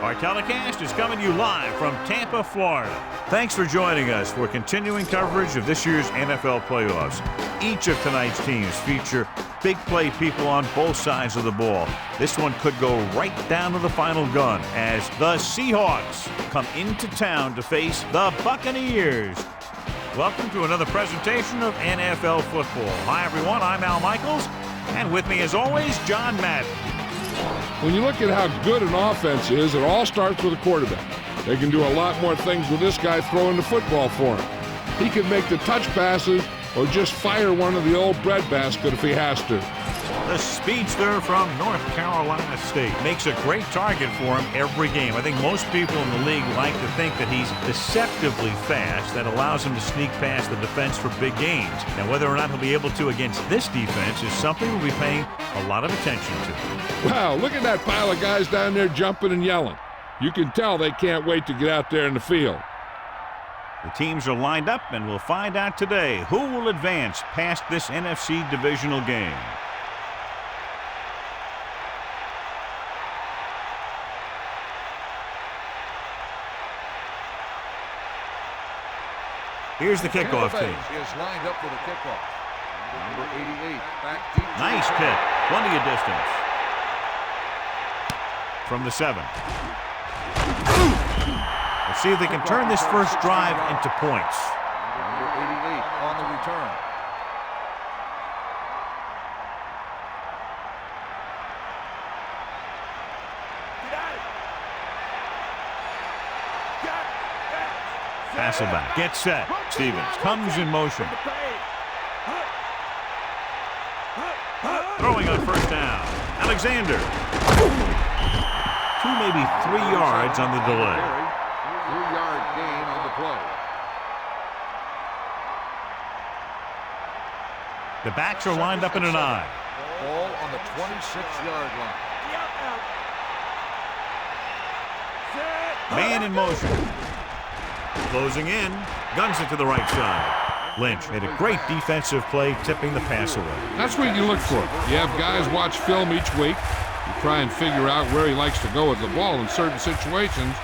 Our telecast is coming to you live from Tampa, Florida. Thanks for joining us for continuing coverage of this year's NFL playoffs. Each of tonight's teams feature big play people on both sides of the ball. This one could go right down to the final gun as the Seahawks come into town to face the Buccaneers. Welcome to another presentation of NFL football. Hi, everyone. I'm Al Michaels, and with me, as always, John Madden. When you look at how good an offense is, it all starts with a quarterback. They can do a lot more things with this guy throwing the football for him. He can make the touch passes or just fire one of the old breadbasket if he has to. The speedster from North Carolina State makes a great target for him every game. I think most people in the league like to think that he's deceptively fast. That allows him to sneak past the defense for big gains. Now, whether or not he'll be able to against this defense is something we'll be paying a lot of attention to. Wow, look at that pile of guys down there jumping and yelling. You can tell they can't wait to get out there in the field. The teams are lined up, and we'll find out today who will advance past this NFC Divisional game. Here's the kickoff team. Is lined up for the kickoff. Number 88, back deep. Nice pick. Plenty of distance. From the 7. Let's see if they can turn this first drive into points. Number 88 on the return. Hasselback gets set. Stevens comes in motion. Throwing on first down. Alexander. 2, maybe 3 yards on the delay. 3-yard gain on the play. The backs are lined up in an eye. Ball on the 26-yard line. Man in motion. Closing in, guns it to the right side. Lynch made a great defensive play, tipping the pass away. That's what you look for. You have guys watch film each week. You try and figure out where he likes to go with the ball in certain situations.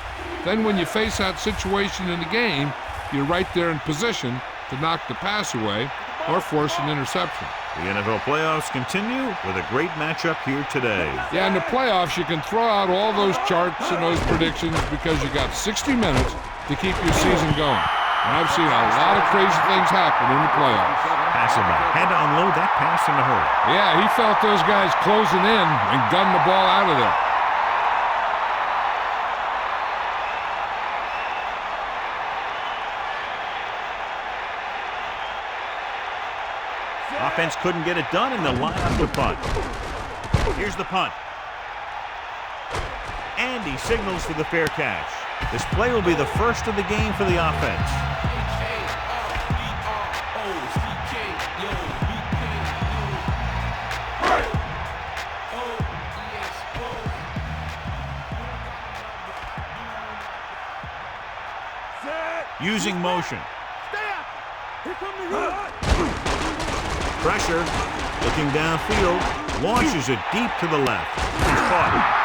Then when you face that situation in the game, you're right there in position to knock the pass away or force an interception. The NFL playoffs continue with a great matchup here today. Yeah, in the playoffs, you can throw out all those charts and those predictions because you got 60 minutes to keep your season going. And I've seen a lot of crazy things happen in the playoffs. Hasselback had to unload that pass in a hurry. Yeah, he felt those guys closing in and gunned the ball out of there. Offense couldn't get it done, and they'll line up the punt. Here's the punt. And he signals for the fair catch. This play will be the first of the game for the offense. Using motion. Pressure, looking downfield, launches it deep to the left. He's caught.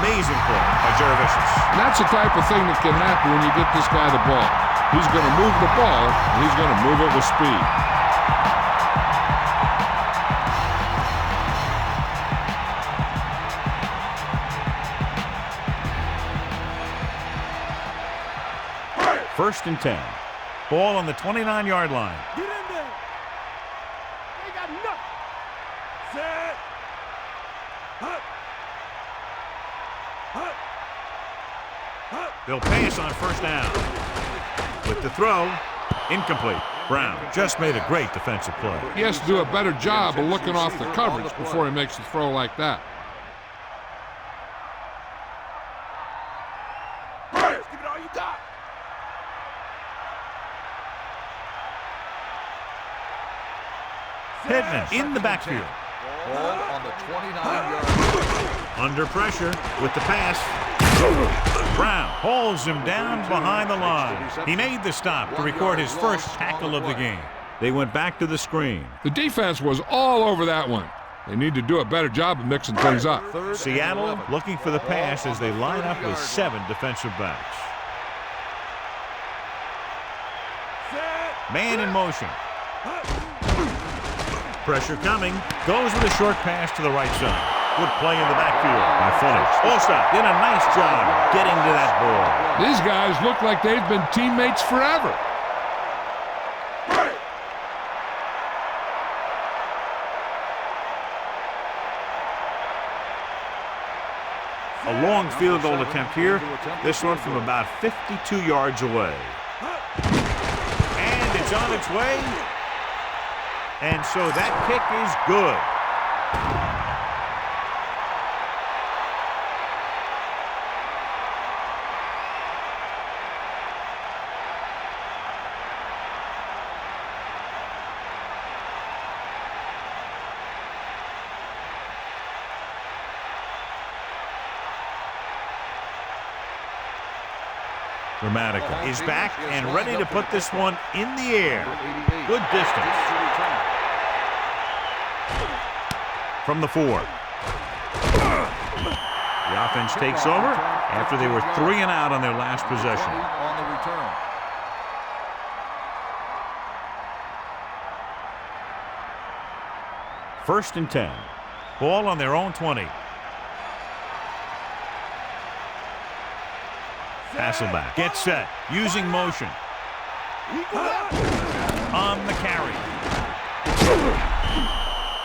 Amazing play by Jervicius. That's the type of thing that can happen when you get this guy the ball. He's going to move the ball, and he's going to move it with speed. First and 10. Ball on the 29-yard line. Get in there. They got nothing. Set. Hut. Hut. Hut. They'll pass on first down. With the throw, incomplete. Brown just made a great defensive play. He has to do a better job of looking off the coverage before he makes a throw like that. Give it all you got. Pittman in the backfield. Ball on the 29-yard line. Under pressure with the pass. Brown hauls him down behind the line. He made the stop to record his first tackle of the game. They went back to the screen. The defense was all over that one. They need to do a better job of mixing things up. Seattle looking for the pass as they line up with 7 defensive backs. Man in motion. Pressure coming. Goes with a short pass to the right side. Good play in the backfield by Fuller. Olstad did a nice job getting to that ball. These guys look like they've been teammates forever. A long field goal attempt here. This one from about 52 yards away. And it's on its way. And so that kick is good. Dramatica is back and ready to put this one in the air. Good distance. From the 4. The offense takes over after they were 3 and out on their last possession. First and 10. Ball on their own 20. Hasselback gets set, using motion. On the carry.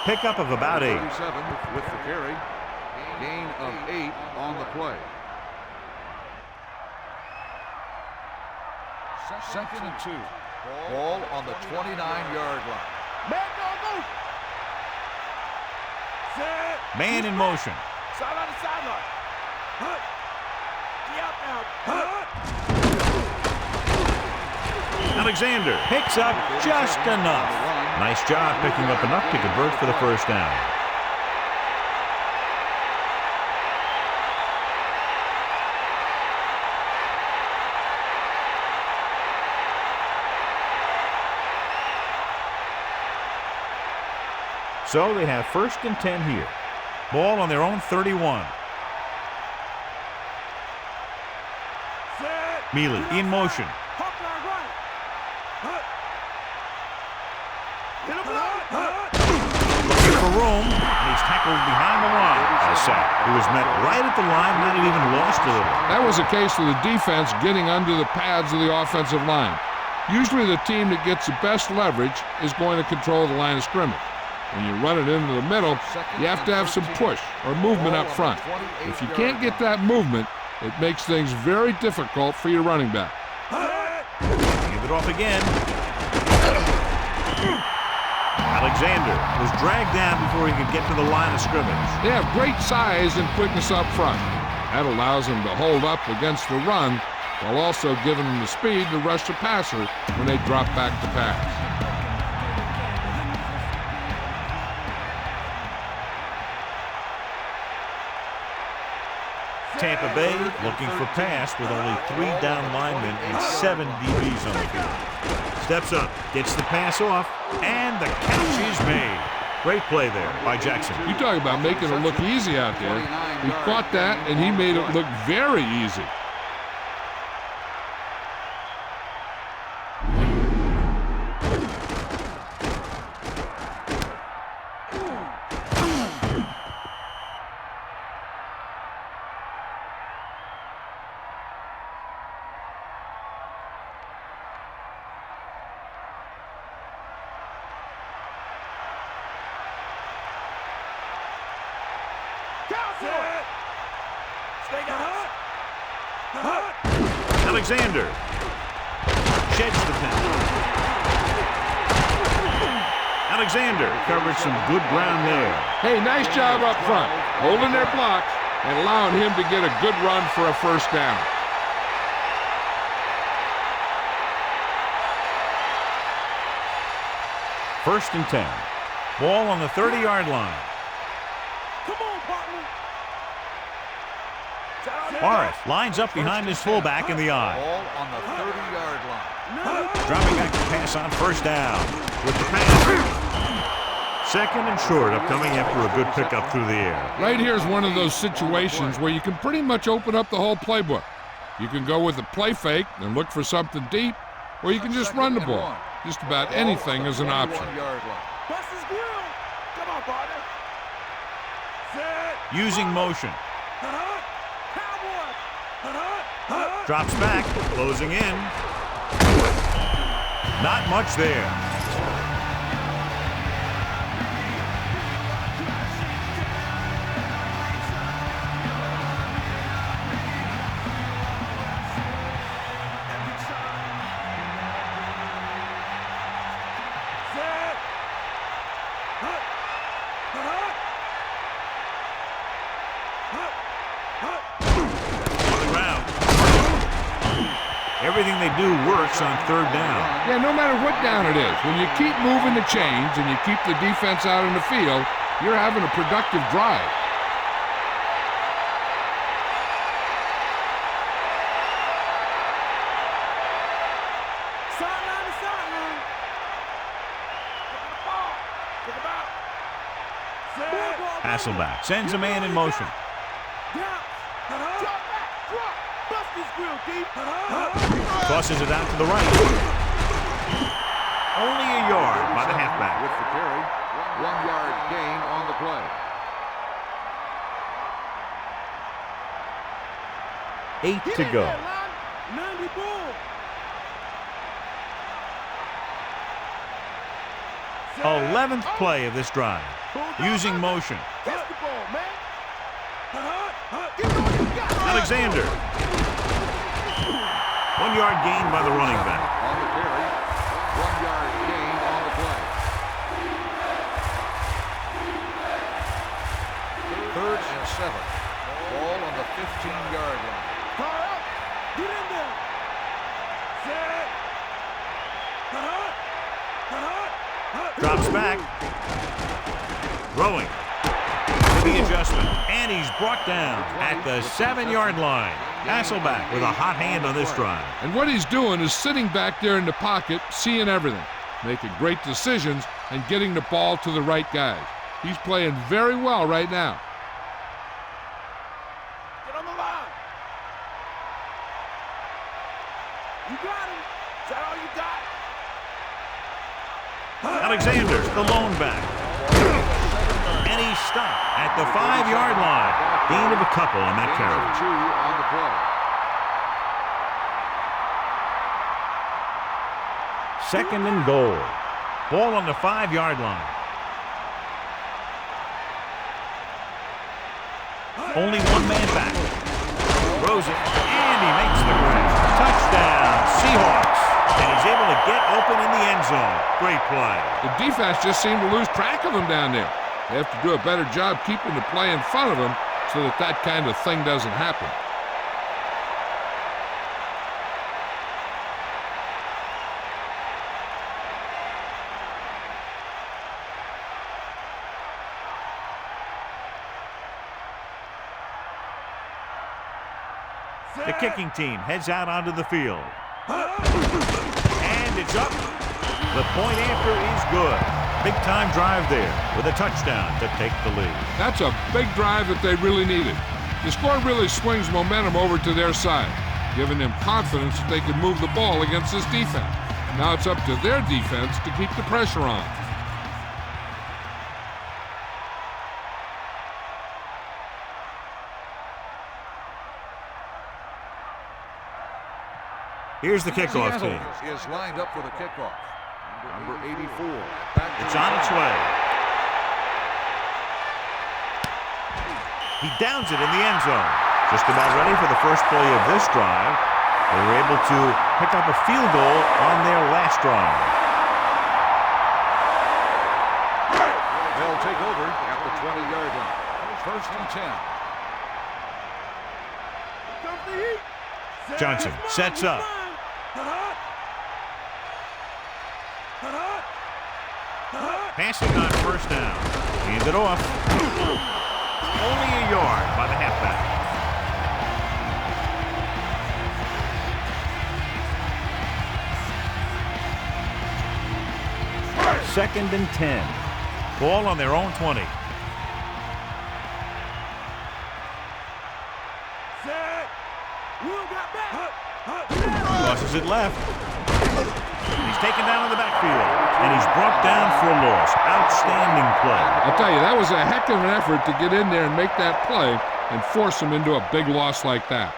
Pickup of about 8. 37 with the carry. Gain of 8 on the play. Second and 2. Ball on the 29-yard line. Man in motion. Sideline to sideline. Alexander picks up just enough. Nice job picking up enough to convert for the first down. So they have first and 10 here. Ball on their own 31. Mealy in motion. Looking for room, and he's tackled behind the line. A sack. He was met right at the line, might have even lost a little. That was a case of the defense getting under the pads of the offensive line. Usually the team that gets the best leverage is going to control the line of scrimmage. When you run it into the middle, you have to have some push or movement up front. If you can't get that movement, it makes things very difficult for your running back. Give it off again. Alexander was dragged down before he could get to the line of scrimmage. They have great size and quickness up front. That allows them to hold up against the run while also giving them the speed to rush the passer when they drop back to pass. Tampa Bay looking for pass with only 3 down linemen and 7 DBs on the field. Steps up, gets the pass off, and the catch is made. Great play there by Jackson. You talk about making it look easy out there. He caught that, and he made it look very easy. Alexander sheds the penalty. Alexander covered some good ground there. Hey, nice job up front, holding their blocks and allowing him to get a good run for a first down. First and 10. Ball on the 30-yard line. Come on, partner. Barrett lines up behind his fullback in the eye. Ball on the 30-yard line. Dropping back to pass on first down. With the pass. Second and short upcoming after a good pickup through the air. Right here is one of those situations where you can pretty much open up the whole playbook. You can go with a play fake and look for something deep, or you can just run the ball. Just about anything is an option. Bust his grill. Come on, partner. Set. Using motion. Cowboy. Drops back, closing in. Not much there. Everything they do works on third down. Yeah, no matter what down it is, when you keep moving the chains and you keep the defense out in the field, you're having a productive drive. Sideline to sideline. Take it back. Set. Hasselback sends a man in motion. Drop back. Drop. Bust his grill, deep. Tosses it out to the right. Only a yard by the halfback. With the carry, 1 yard gain on the play. 8 to go. 90 bull. 11th play of this drive. Using motion. Catch the ball, man. Alexander. 1 yard gain by the running back. On the carry, 1 yard gain on the play. 3rd and 7. Ball on the 15-yard line. Car up. Get in there. Set. Drops back. Throwing. To the adjustment. And he's brought down at the 7-yard line. Hasselback with a hot hand on this drive. And what he's doing is sitting back there in the pocket, seeing everything, making great decisions, and getting the ball to the right guys. He's playing very well right now. Get on the line. You got him. Is that all you got? Alexander, the lone back. And he's stopped at the 5-yard line. Gain of a couple on that carry. 2 on the play. Second and goal. Ball on the 5-yard line. Only one man back. Throws it, and he makes the grab. Touchdown, Seahawks. And he's able to get open in the end zone. Great play. The defense just seemed to lose track of him down there. They have to do a better job keeping the play in front of him so that that kind of thing doesn't happen. The kicking team heads out onto the field. And it's up. The point after is good. Big-time drive there with a touchdown to take the lead. That's a big drive that they really needed. The score really swings momentum over to their side, giving them confidence that they can move the ball against this defense. Now it's up to their defense to keep the pressure on. Here's the kickoff team. Is lined up for the kickoff. Number 84. It's on its way. He downs it in the end zone. Just about ready for the first play of this drive. They were able to pick up a field goal on their last drive. They'll take over at the 20-yard line. 1st and 10. Johnson sets up. Passing on first down. Hand it off. Only a yard by the halfback. Second and 10. Ball on their own 20. Set. Will got back. Crosses it left. He's taken down in the backfield, and he's brought down for a loss. Outstanding play. I'll tell you, that was a heck of an effort to get in there and make that play and force him into a big loss like that.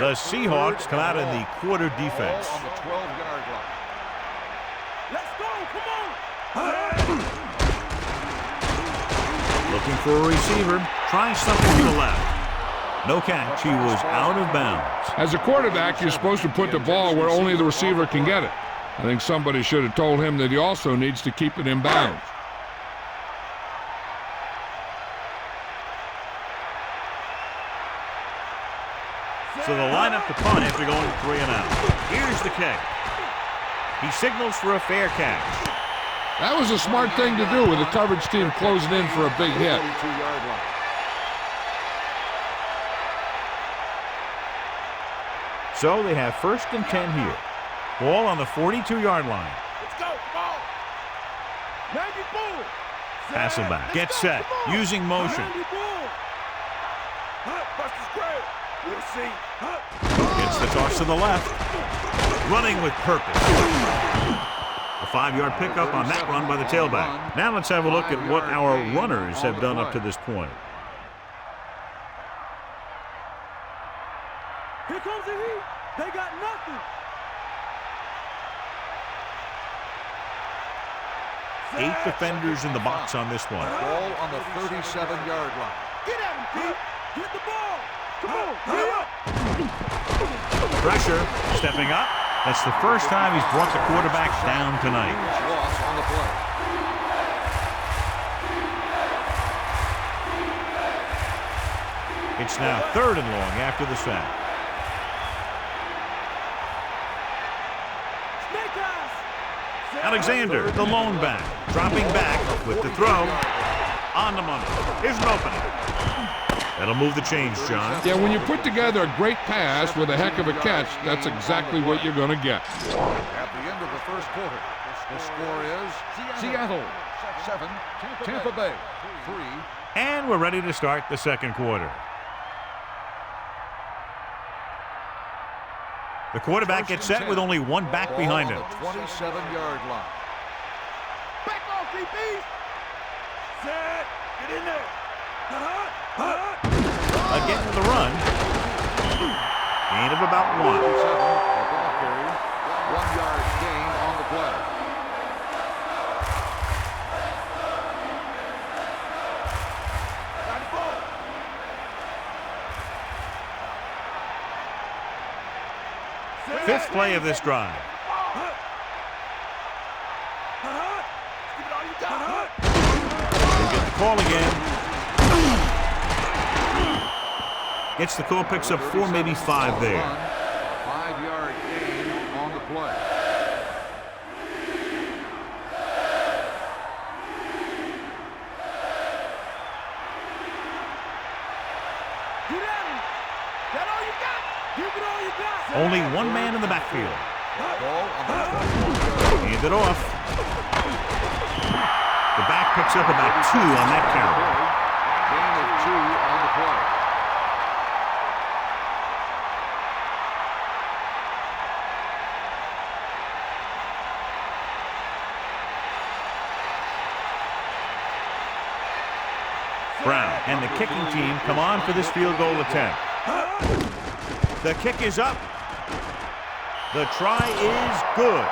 The Seahawks come out in the quarter defense. Ball on the 12-yard line. Let's go. Come on. Looking for a receiver. Trying something to the left. No catch. He was out of bounds. As a quarterback, you're supposed to put the ball where only the receiver can get it. I think somebody should have told him that he also needs to keep it in bounds. So the lineup to punt after going 3 and out. Here's the kick. He signals for a fair catch. That was a smart thing to do with the coverage team closing in for a big hit. 42-yard line. So they have 1st and 10 here. Ball on the 42-yard line. Let's go. Come on. 94. Hasselback gets set, using motion. 94. Buster's great. We'll see. Gets the toss to the left. Running with purpose. A 5-yard pickup on that run by the tailback. Now let's have a look at what our runners have done up to this point. Here comes the heat. They got nothing. 8 defenders in the box on this one. Ball on the 37-yard line. Get at him, Pete. Get the ball. Come on. Hurry up. Pressure, stepping up. That's the first time he's brought the quarterback down tonight. Huge loss on the play. It's now 3rd and long after the sack. Snake eyes. Alexander, the lone back, dropping back with the throw. On the money. Here's an opening. That'll move the chains, John. Yeah, when you put together a great pass with a heck of a catch, that's exactly what you're going to get. At the end of the first quarter, the score is Seattle 7, Tampa Bay 3. And we're ready to start the second quarter. The quarterback gets set with only one back behind him. Ball on the 27-yard line. Back off, DB. Set. Get in there. Again with the run. Gain of about 1. 7, a ball carry, 1-yard gain on the play. Fifth play of this drive. We'll get the call again. Gets the call, picks up 4, maybe 5 there. 5-yard gain on the play. Get at him. That all you got. Give it all you got. Only one man in the backfield. Ball on the 21-yard line. Hand it off. The back picks up about 2 on that carry. Gain of 2 on the play. Brown and the kicking team come on for this field goal attempt. The kick is up. The try is good.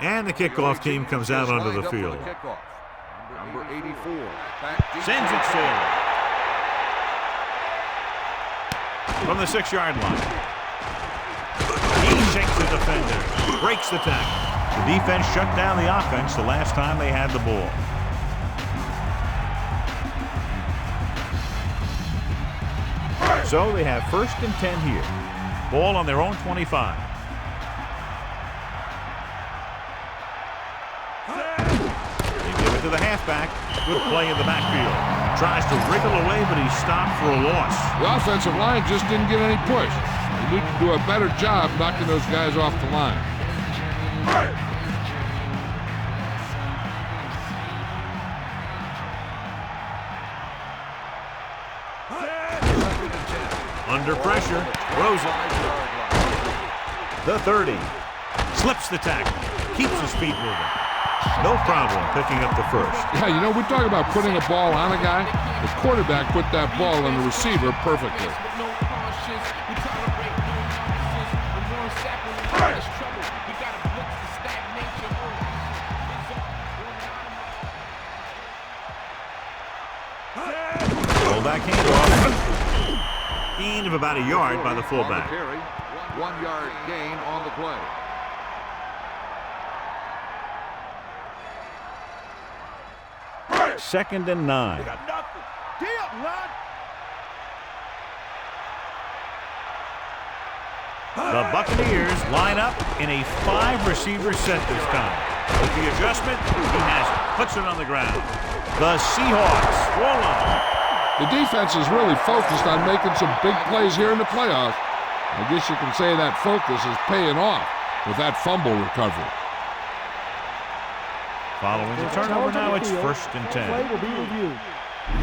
And the kickoff team comes out onto the field. Number 84. Sends it sailing. From the 6-yard line. He shakes the defender. Breaks the tackle. The defense shut down the offense the last time they had the ball. So they have 1st and 10 here. Ball on their own 25. They give it to the halfback. Good play in the backfield. Tries to wriggle away, but he's stopped for a loss. The offensive line just didn't get any push. They need to do a better job knocking those guys off the line. Under pressure, throws it. The 30. Slips the tackle. Keeps his feet moving. No problem picking up the first. Yeah, you know, we talk about putting a ball on a guy. The quarterback put that ball on the receiver perfectly. Fullback handoff. Gain of about a yard by the fullback. 1 yard gain on the play. Second and 9. The Buccaneers line up in a 5-receiver set this time. With the adjustment, he has it. Puts it on the ground. The Seahawks roll on. The defense is really focused on making some big plays here in the playoffs. I guess you can say that focus is paying off with that fumble recovery. Following the turnover, now it's 1st and 10.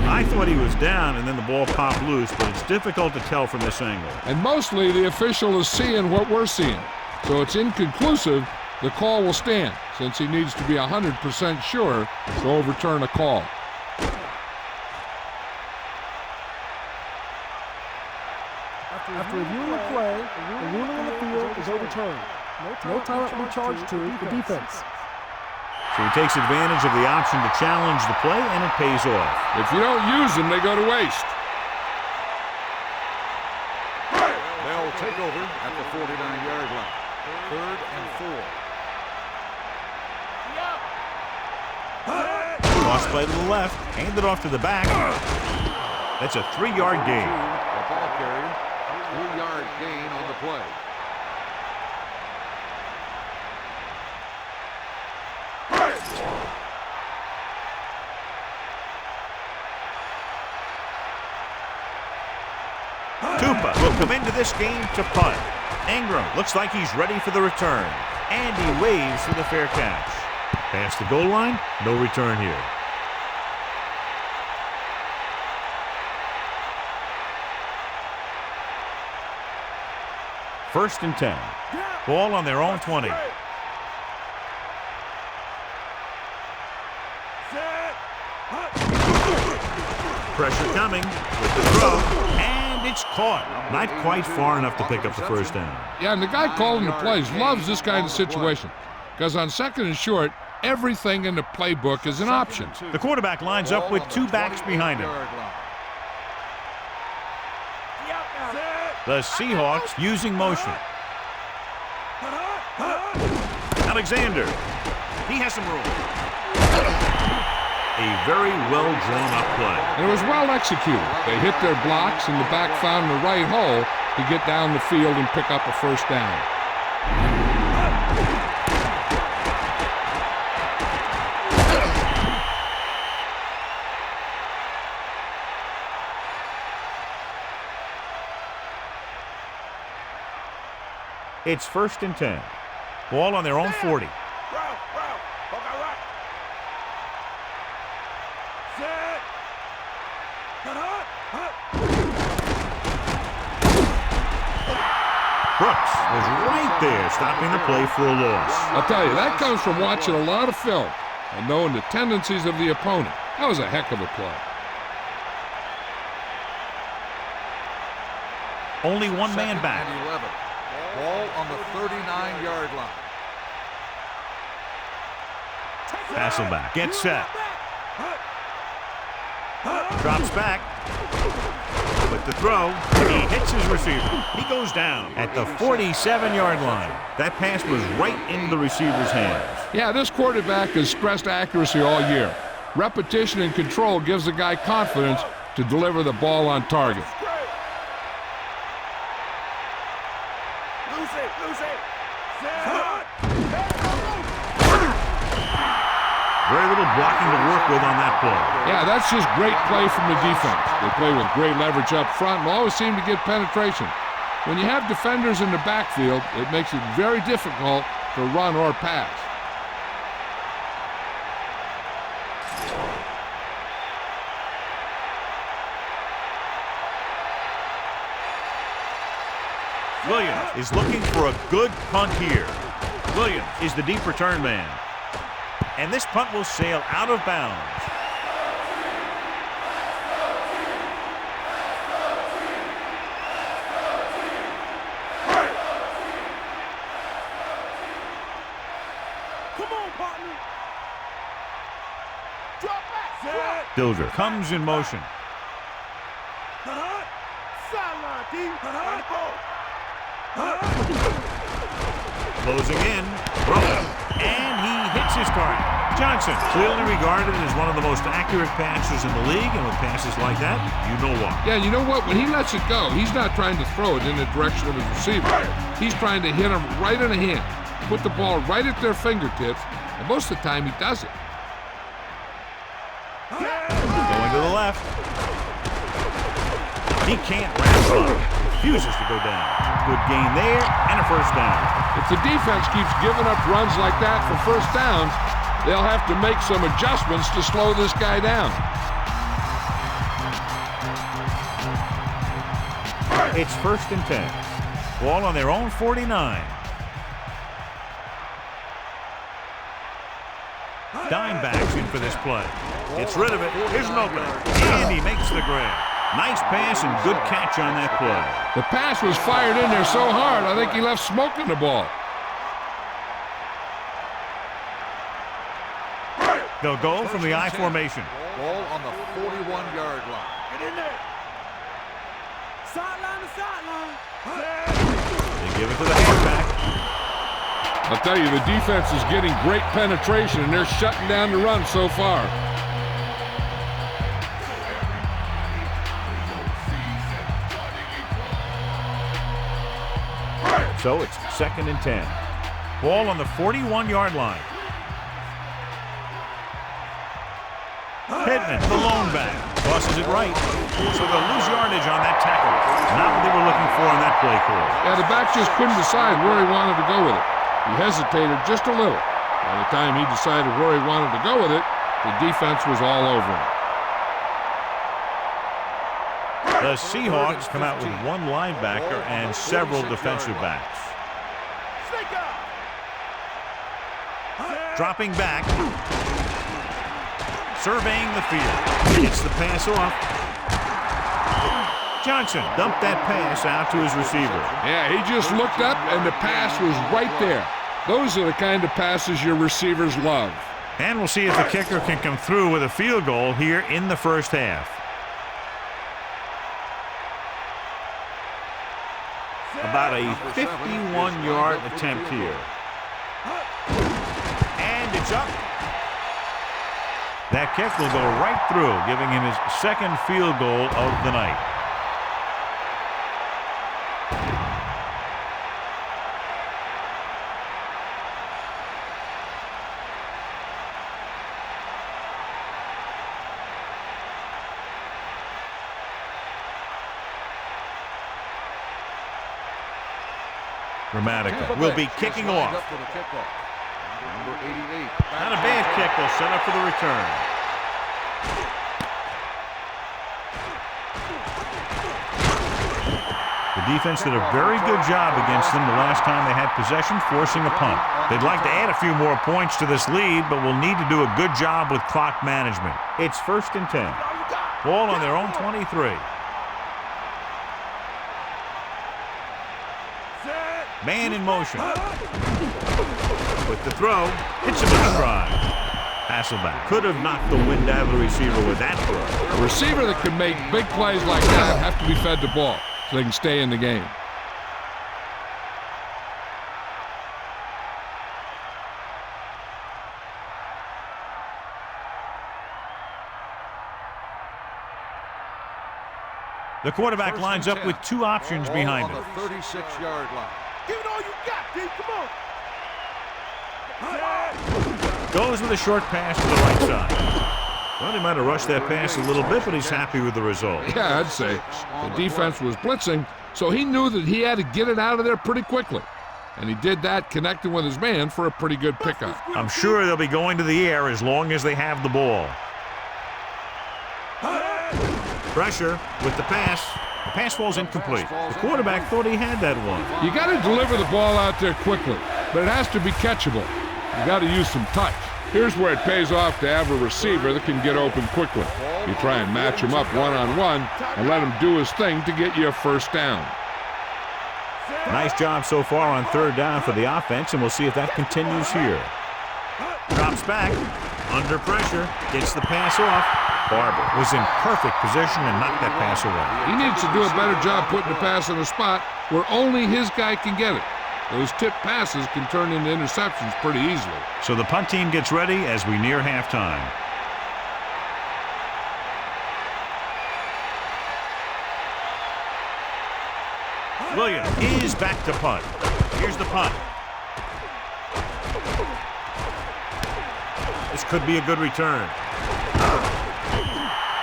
I thought he was down and then the ball popped loose, but it's difficult to tell from this angle. And mostly the official is seeing what we're seeing. So it's inconclusive. The call will stand since he needs to be 100% sure to overturn a call. After reviewing the play, the ruling on the field is overturned. No timeout will be charged to the defense. So he takes advantage of the option to challenge the play, and it pays off. If you don't use them, they go to waste. They'll take over at the 49-yard line. 3rd and 4. Cross play to the left, handed off to the back. That's a 3-yard gain. The ball carrier, 3-yard gain on the play. Tampa will come into this game to punt. Ingram looks like he's ready for the return. And he waves for the fair catch. Past the goal line, no return here. First and 10. Ball on their own 20. Pressure coming with the throw, and it's caught. Not quite far enough to pick up the first down. Yeah, and the guy calling the plays loves this kind of situation because on 2nd and short, everything in the playbook is an option. The quarterback lines up with 2 backs behind him. The Seahawks using motion. Alexander. He has some room. A very well-drawn-up play. And it was well executed. They hit their blocks, and the back found the right hole to get down the field and pick up a first down. It's 1st and 10. Ball on their own 40. Brooks was right there, stopping the play for a loss. I'll tell you, that comes from watching a lot of film and knowing the tendencies of the opponent. That was a heck of a play. Only one man back. 11. Ball on the 39-yard line. Hasselback gets set. Drops back. With the throw, he hits his receiver. He goes down at the 47-yard line. That pass was right into the receiver's hands. Yeah, this quarterback has stressed accuracy all year. Repetition and control gives the guy confidence to deliver the ball on target. Very little blocking to work with on that play. Yeah, that's just great play from the defense. They play with great leverage up front and always seem to get penetration. When you have defenders in the backfield, it makes it very difficult to run or pass. Williams is looking for a good punt here. Williams is the deep return man. And this punt will sail out of bounds. Come on, partner. Drop back. Dilger comes in motion. Sideline, D. Closing in, throwing, and he hits his target. Johnson, clearly regarded as one of the most accurate passers in the league, and with passes like that, you know why. Yeah, you know what? When he lets it go, he's not trying to throw it in the direction of his receiver. He's trying to hit him right in the hand, put the ball right at their fingertips, and most of the time he does it. Going to the left. He can't wrap up. Refuses to go down. Good gain there, and a first down. If the defense keeps giving up runs like that for first downs, they'll have to make some adjustments to slow this guy down. It's 1st and 10. Ball on their own 49. Dime backs in for this play. Gets rid of it. Here's an opening. And he makes the grab. Nice pass and good catch on that play. The pass was fired in there so hard, I think he left smoke in the ball. They'll go from the I formation. Ball on the 41-yard line. Get in there. Sideline to sideline. They give it to the halfback. I'll tell you, the defense is getting great penetration, and they're shutting down the run so far. So it's 2nd and 10. Ball on the 41-yard line. Pittman, the lone back, tosses it right. So they'll lose yardage on that tackle. Not what they were looking for on that play call. Yeah, the back just couldn't decide where he wanted to go with it. He hesitated just a little. By the time he decided where he wanted to go with it, the defense was all over him. The Seahawks come out with one linebacker and several defensive backs. Dropping back. Surveying the field. Gets the pass off. Johnson dumped that pass out to his receiver. Yeah, he just looked up and the pass was right there. Those are the kind of passes your receivers love. And we'll see if the kicker can come through with a field goal here in the first half. About a 51-yard attempt here. And it's up. That kick will go right through, giving him his 2nd field goal of the night. Grammatica will be kicking off. Number 88. Not a bad kick. They'll set up for the return. The defense did a very good job against them the last time they had possession, forcing a punt. They'd like to add a few more points to this lead, but will need to do a good job with clock management. It's 1st and 10. Ball on their own 23. Man in motion. With the throw, hits him in stride. Hasselbeck could have knocked the wind out of the receiver with that throw. A receiver that can make big plays like that have to be fed the ball so they can stay in the game. The quarterback lines up with two options behind him. On the 36-yard line. Give it all you got, D. Come on. Goes with a short pass to the right side. Well, he might have rushed that pass a little bit, but he's happy with the result. Yeah, I'd say. The defense was blitzing, so he knew that he had to get it out of there pretty quickly. And he did that, connecting with his man for a pretty good pickup. I'm sure they'll be going to the air as long as they have the ball. Pressure with the pass. The pass falls incomplete. The quarterback thought he had that one. You got to deliver the ball out there quickly, but it has to be catchable. You got to use some touch. Here's where it pays off to have a receiver that can get open quickly. You try and match him up one-on-one and let him do his thing to get you a first down. Nice job so far on third down for the offense, and we'll see if that continues here. Drops back, under pressure, gets the pass off. Barber was in perfect position and knocked that pass away. He needs to do a better job putting the pass in a spot where only his guy can get it. Those tip passes can turn into interceptions pretty easily. So the punt team gets ready as we near halftime. Williams is back to punt. Here's the punt. This could be a good return.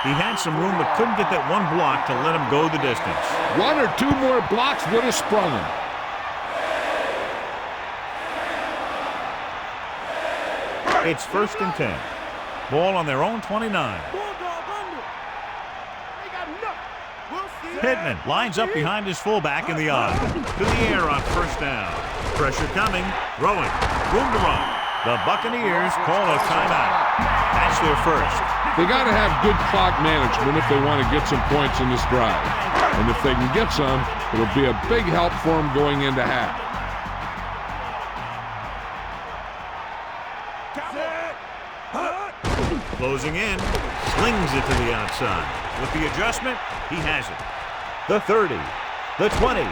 He had some room but couldn't get that one block to let him go the distance. One or two more blocks would have sprung him. It's 1st and 10. Ball on their own 29. Pittman lines up behind his fullback in the eye. To the air on 1st down. Pressure coming. Throwing. Room to run. The Buccaneers call a timeout. That's their first. They got to have good clock management if they want to get some points in this drive. And if they can get some, it'll be a big help for them going into half. Closing in, slings it to the outside. With the adjustment, he has it. The 30, the 20,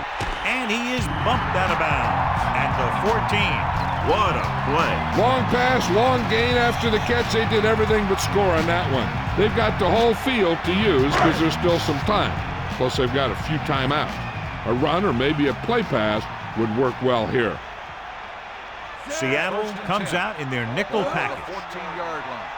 and he is bumped out of bounds. At the 14. What a play. Long pass, long gain after the catch. They did everything but score on that one. They've got the whole field to use because there's still some time. Plus, they've got a few timeouts. A run or maybe a play pass would work well here. Seattle comes out in their nickel package. 14-yard line.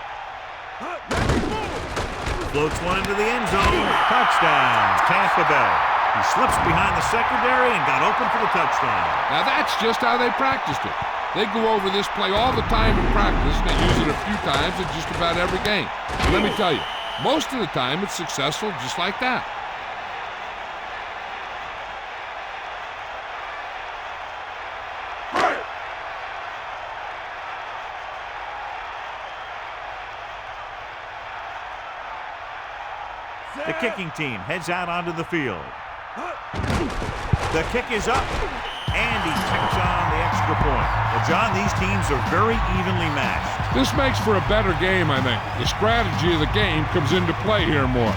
Floats one into the end zone. Touchdown, Tampa Bay. He slips behind the secondary and got open for the touchdown. Now that's just how they practiced it. They go over this play all the time in practice. They use it a few times in just about every game. And let me tell you, most of the time it's successful just like that. The kicking team heads out onto the field. The kick is up, and he tacks on the extra point. Well, John, these teams are very evenly matched. This makes for a better game, I think. The strategy of the game comes into play here more.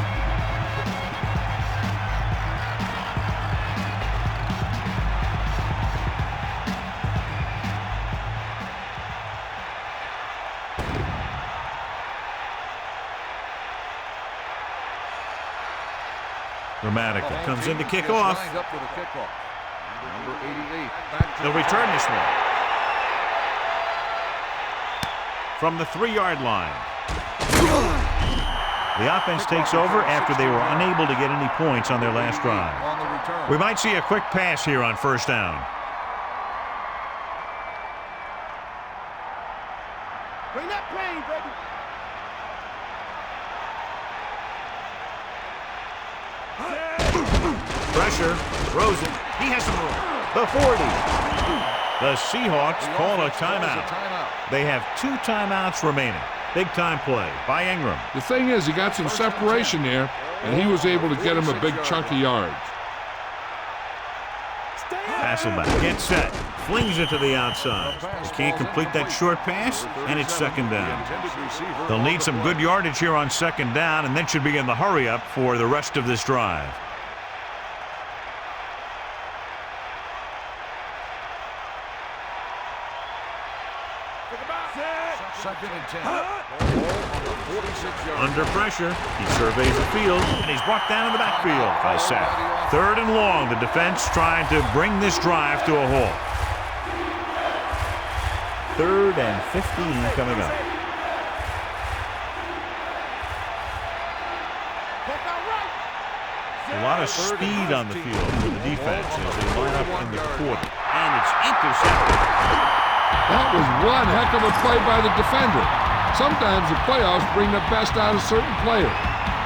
Dramatica comes in to kick off. They'll return this one. From the 3-yard line. The offense takes over after they were unable to get any points on their last drive. We might see a quick pass here on 1st down. Bring that plane, baby. Pressure, throws it. He has some room. The 40. The Seahawks call a timeout. They have 2 timeouts remaining. Big time play by Ingram. The thing is, he got some separation there, and he was able to get him a big chunk of yards. Hasselbeck gets set, flings it to the outside. He can't complete that short pass, and it's second down. They'll need some good yardage here on second down, and then should be in the hurry-up for the rest of this drive. Second and 10. Under pressure, he surveys the field, and he's brought down in the backfield by sack. Third and long, the defense trying to bring this drive to a halt. 3rd and 15 coming up. A lot of speed on the field for the defense as they line up in the quarter. And it's intercepted. That was one heck of a play by the defender. Sometimes the playoffs bring the best out of certain players.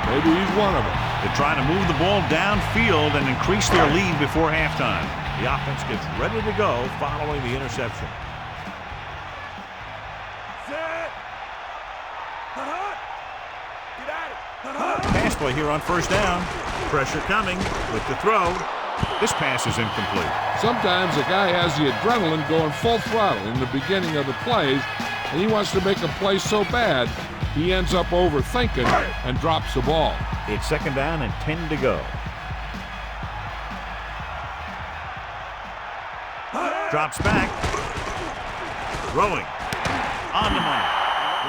Maybe he's one of them. They're trying to move the ball downfield and increase their lead before halftime. The offense gets ready to go following the interception. Pass play here on first down. Pressure coming with the throw. This pass is incomplete. Sometimes a guy has the adrenaline going full throttle in the beginning of the plays, and he wants to make a play so bad, he ends up overthinking and drops the ball. It's second down and 10 to go. Drops back. Throwing. On the money.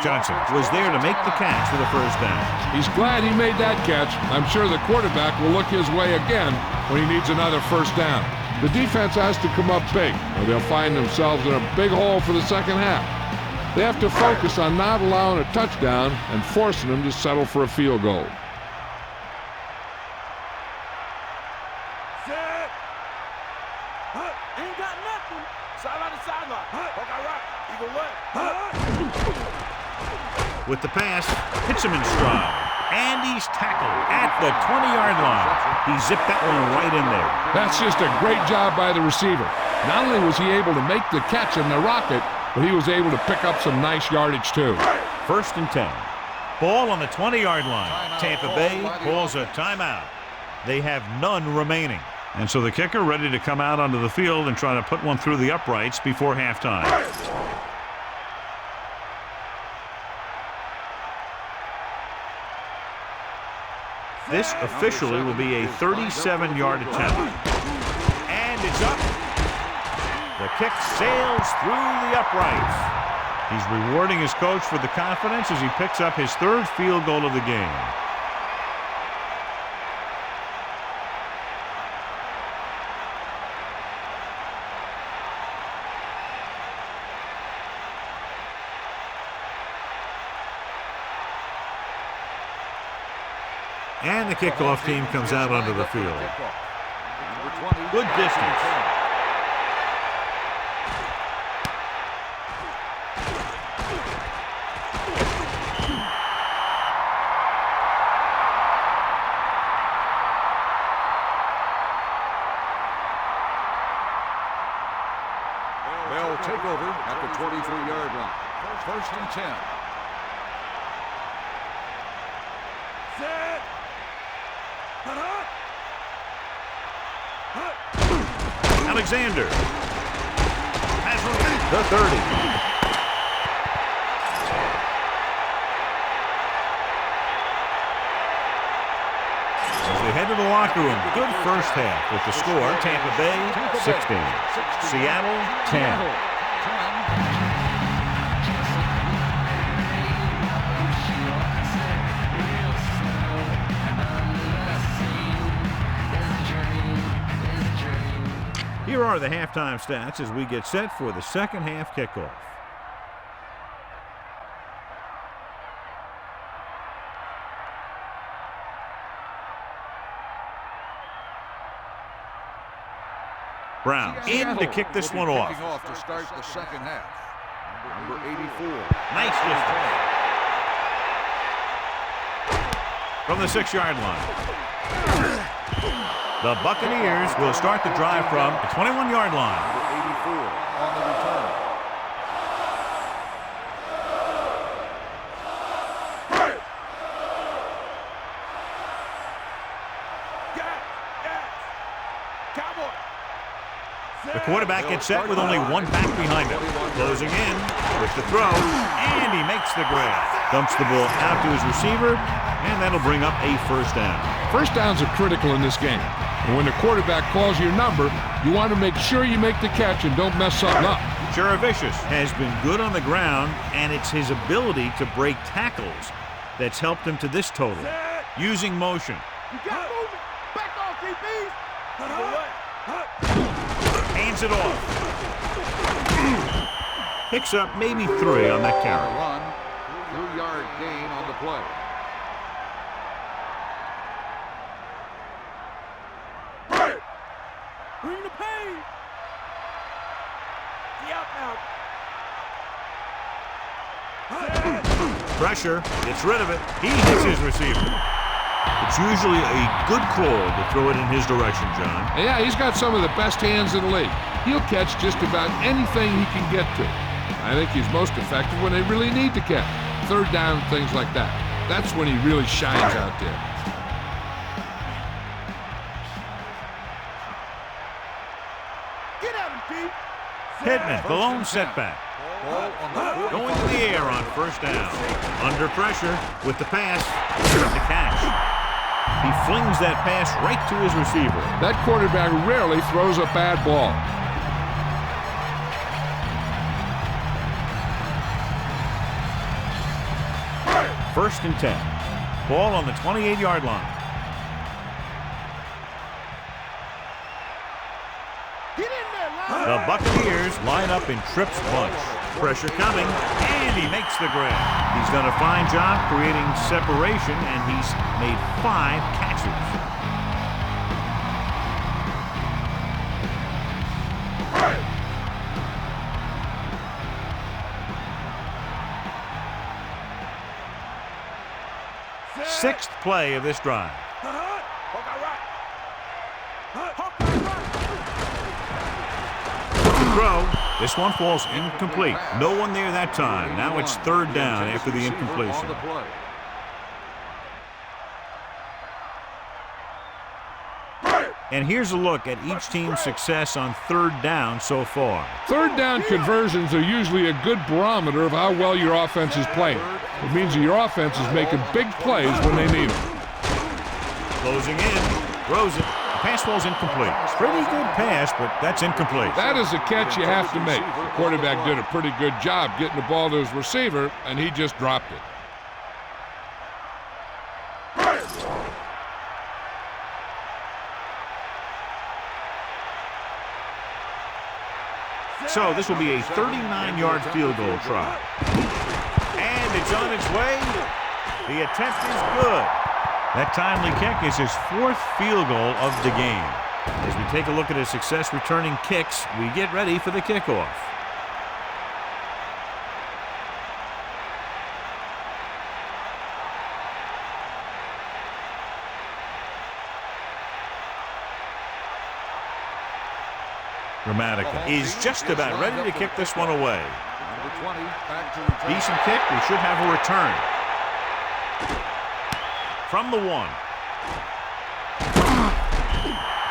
Johnson was there to make the catch for the first down. He's glad he made that catch. I'm sure the quarterback will look his way again when he needs another first down. The defense has to come up big, or they'll find themselves in a big hole for the second half. They have to focus on not allowing a touchdown and forcing them to settle for a field goal. Ain't got nothing. Sideline to sideline. Okay, right. Eagle left. With the pass, hits him in stride. And he's tackled at the 20-yard line. He zipped that one right in there. That's just a great job by the receiver. Not only was he able to make the catch in the rocket, but he was able to pick up some nice yardage too. 1st and 10. Ball on the 20-yard line. Tampa Bay pulls a timeout. They have none remaining. And so the kicker ready to come out onto the field and try to put one through the uprights before halftime. This officially will be a 37-yard attempt. And it's up. The kick sails through the uprights. He's rewarding his coach for the confidence as he picks up his 3rd field goal of the game. And the kickoff team comes out onto the field. Good distance. They'll take over at the 23-yard line. 1st and 10. Alexander has the 30. As they head to the locker room, good first half with the score, Tampa Bay 16, Seattle 10. Here are the halftime stats as we get set for the second half kickoff. Brown in to kick this one off. Kicking off to start the second half. Number 84. Nice distance. From the 6-yard line. The Buccaneers will start the drive from the 21-yard line. Number 84 on the return. The quarterback gets set with only one back behind him. Closing in with the throw, and he makes the grab. Dumps the ball out to his receiver, and that'll bring up a first down. First downs are critical in this game. And when the quarterback calls your number, you want to make sure you make the catch and don't mess something up. Cherevicius has been good on the ground, and it's his ability to break tackles that's helped him to this total. Using motion. You got movement. Back off, DBs. Hands it off. Picks up maybe 3 on that carry. Run, 2-yard gain on the play. Bring the pain. The out now. Pressure, gets rid of it. He hits his receiver. It's usually a good call to throw it in his direction, John. Yeah, he's got some of the best hands in the league. He'll catch just about anything he can get to. I think he's most effective when they really need to catch. Third down, things like that. That's when he really shines out there. Get at him, D. Pittman, the lone setback. Going to the air on first down. Under pressure with the pass. The catch. He flings that pass right to his receiver. That quarterback rarely throws a bad ball. First and 10. Ball on the 28-yard line. Get in there, line. The Buccaneers line up in Tripp's bunch. Pressure coming, and he makes the grab. He's done a fine job creating separation, and he's made 5 catches. Sixth play of this drive. Throw. This one falls incomplete. No one there that time. Now it's third down after the incompletion. And here's a look at each team's success on third down so far. Third down conversions are usually a good barometer of how well your offense is playing. It means that your offense is making big plays when they need them. Closing in. Throws it. The pass falls incomplete. Pretty good pass, but that's incomplete. That is a catch you have to make. The quarterback did a pretty good job getting the ball to his receiver, and he just dropped it. So this will be a 39-yard field goal try. And it's on its way. The attempt is good. That timely kick is his 4th field goal of the game. As we take a look at his success returning kicks, we get ready for the kickoff. Gramatica is just about ready to kick this one away. Decent kick. We should have a return. From the 1.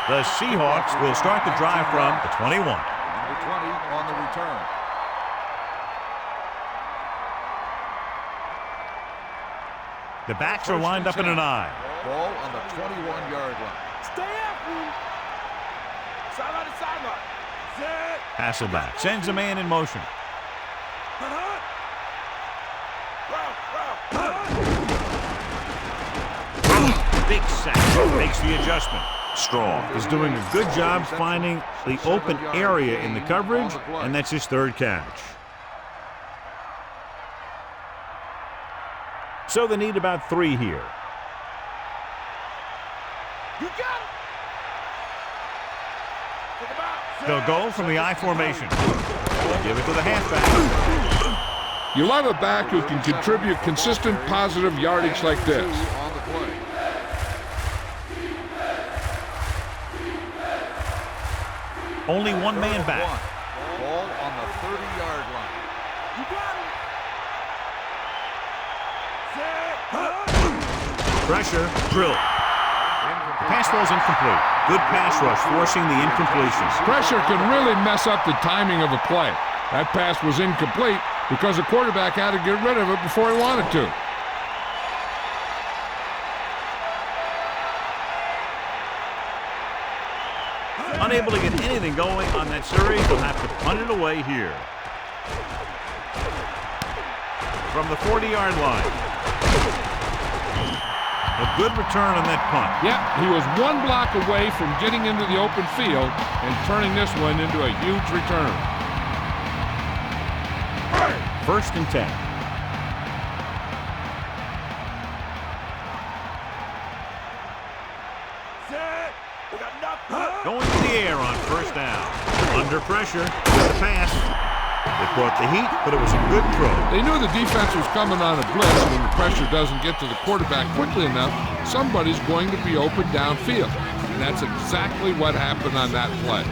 The Seahawks will start the drive from the 21. Number 20 on the return. The backs are lined up in an I. Ball on the 21-yard line. Stay after him. Sideline to sideline. Hasselback sends a man in motion. Big sack. Makes the adjustment. Strong is doing a good job finding the open area in the coverage, and that's his 3rd catch. So they need about 3 here. You got it. They'll go from the I formation. Give it to the halfback. You love a back who can contribute consistent positive yardage like this. On the play. Only one man back. Ball on the 30-yard line. You got it. Pressure, drill. The pass falls incomplete. Good pass rush, forcing the incompletion. Pressure can really mess up the timing of a play. That pass was incomplete because the quarterback had to get rid of it before he wanted to. Unable to get anything going on that series, they'll have to punt it away here. From the 40-yard line. A good return on that punt. Yeah, he was one block away from getting into the open field and turning this one into a huge return. 1st and 10. Going to the air on 1st down. Under pressure with the pass. It brought the heat, but it was a good throw. They knew the defense was coming on a blitz. When the pressure doesn't get to the quarterback quickly enough, somebody's going to be open downfield. And that's exactly what happened on that play.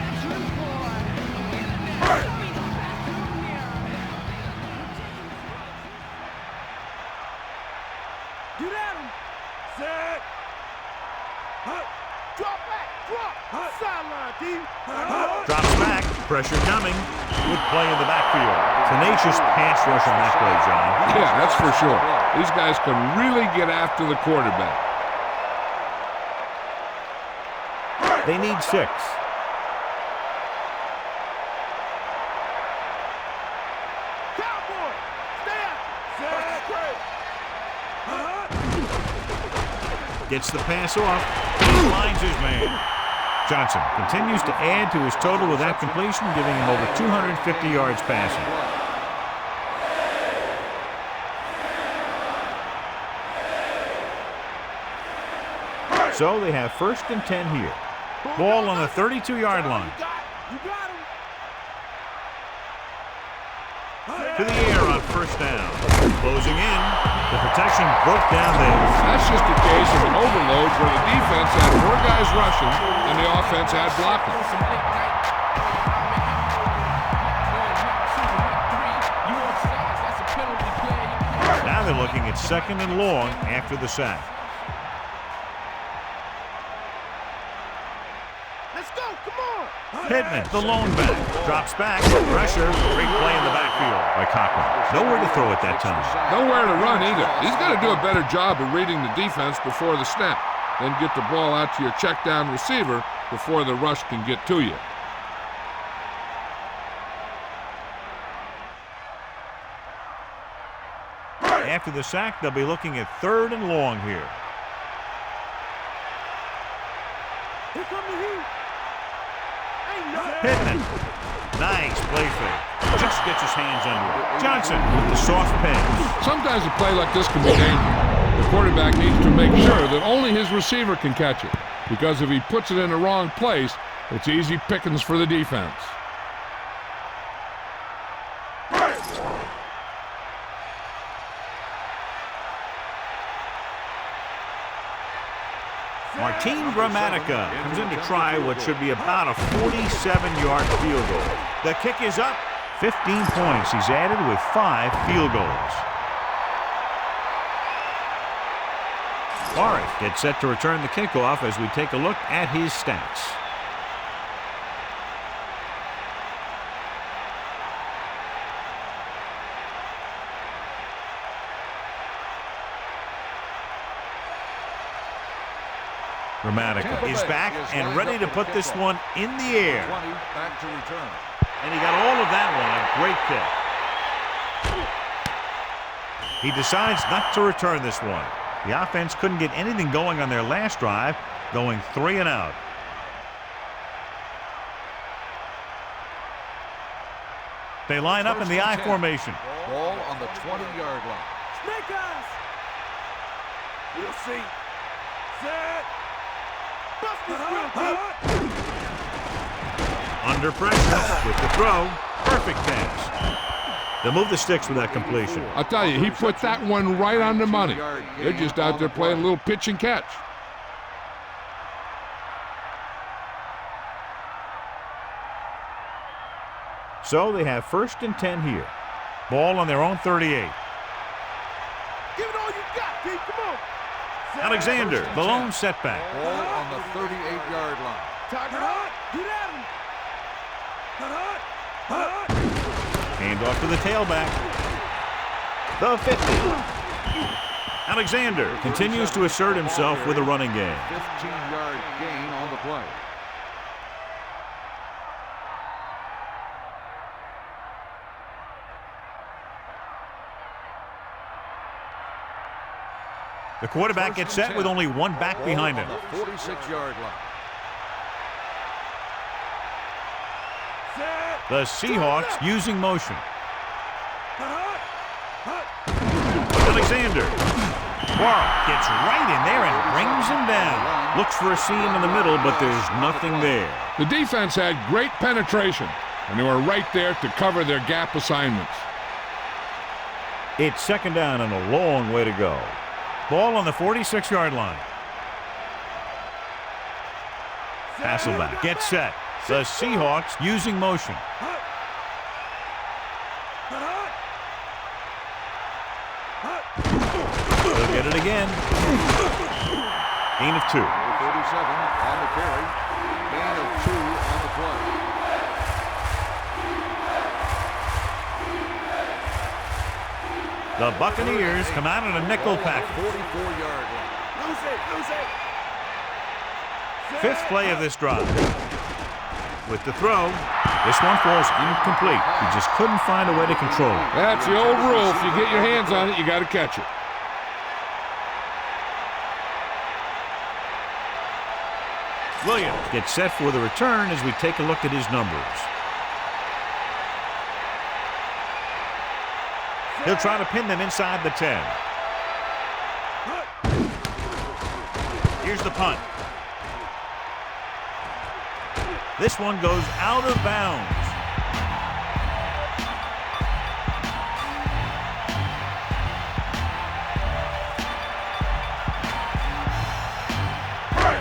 Get at him. Set. Drop back. Drop. Sideline, D. Drops back. Pressure coming. Good play in the backfield. Tenacious pass rush on that play, John. Yeah, that's for sure. These guys can really get after the quarterback. They need 6. Cowboy. Stay out. Set. Gets the pass off. He finds his man. Johnson continues to add to his total with that completion, giving him over 250 yards passing. So they have 1st and 10 here. Ball on the 32-yard line. You got him. To the air on 1st down. Closing in. The protection broke down there. That's just a case of an overload where the defense had 4 guys rushing and the offense had blocking. Now they're looking at 2nd and long after the sack. Let's go. Come on. Pittman, the lone back, drops back. Pressure. Great play in the backfield by Cochran. Nowhere to throw at that time. Nowhere to run either. He's got to do a better job of reading the defense before the snap. Then get the ball out to your check down receiver before the rush can get to you. After the sack, they'll be looking at 3rd and long here. Here come the heat. Ain't nothing. Pittman. Nice play fake. Just gets his hands under it. Johnson with the soft pass. Sometimes a play like this can be dangerous. The quarterback needs to make sure that only his receiver can catch it, because if he puts it in the wrong place, it's easy pickings for the defense. Martin Gramatica comes in to try what should be about a 47-yard field goal. The kick is up. 15 points he's added with 5 field goals. Barrett gets set to return the kickoff as we take a look at his stats. Gramatica is back and ready to put this one in the air. Back to return. And he got all of that one. A great kick. He decides not to return this one. The offense couldn't get anything going on their last drive, going 3 and out. They line up in the I formation. Ball on the 20-yard line. Snake eyes. We'll see. Set. Under pressure with the throw. Perfect pass. They'll move the sticks with that completion. I'll tell you, he put that one right on the money. They're just out there playing a little pitch and catch. So they have 1st and 10 here. Ball on their own 38. Give it all you got, D. Come on. Alexander, the lone setback. Ball on the 38-yard line. Get at him. Hand off to the tailback. The 50. Alexander continues to assert himself with a running game. 15-yard gain on the play. The quarterback gets set with only one back behind him. 46-yard line. The Seahawks using motion. Alexander. Barr gets right in there and brings him down. Looks for a seam in the middle, but there's nothing there. The defense had great penetration, and they were right there to cover their gap assignments. It's second down and a long way to go. Ball on the 46-yard line. Hasselback gets set. The Seahawks using motion. They'll get it again. Gain of 2. 37 on the carry. Gain of 2 on the play. The Buccaneers come out in a nickel pack. 44-yard line. Lose it. Fifth play of this drive. With the throw, this one falls incomplete. He just couldn't find a way to control it. That's the old rule. If you get your hands on it, you got to catch it. Williams gets set for the return as we take a look at his numbers. He'll try to pin them inside the 10. Here's the punt. This one goes out of bounds.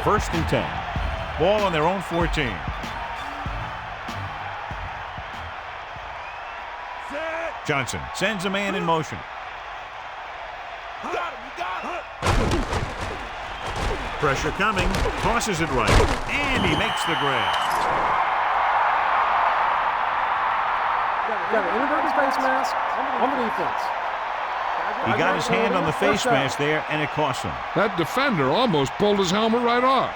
First and 10. Ball on their own 14. Johnson sends a man in motion. Pressure coming. Tosses it right. And he makes the grab. Got an inverted face mask on the defense. He got his hand on the face mask there, and it cost him. That defender almost pulled his helmet right off.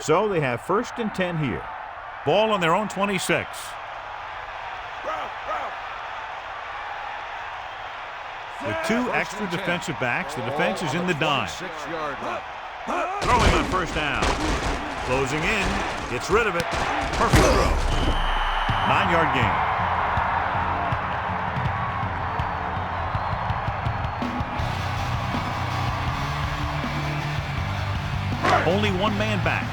So they have first and 10 here. Ball on their own 26. With 2 extra defensive backs, the defense is in the dime. 6-yard line. Throwing on first down. Closing in. Gets rid of it. Perfect throw. 9-yard gain. Only one man back.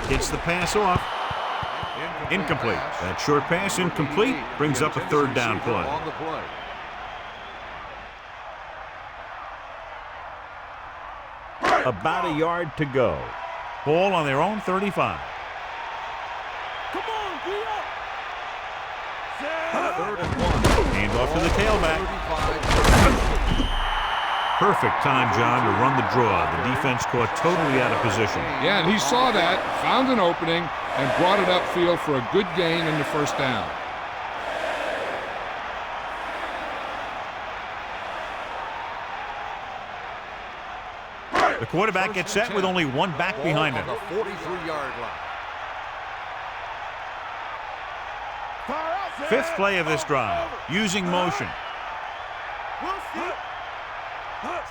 Gets the pass off. Incomplete. That short pass incomplete brings up a third down play. About a yard to go. Ball on their own 35. Come on, be up. Third and 1. Hand off to the tailback. Perfect time, John, to run the draw. The defense caught totally out of position. Yeah, and he saw that, found an opening, and brought it upfield for a good gain in the first down. The quarterback gets set with only one back behind him. On the 43-yard line. Fifth play of this drive, using motion.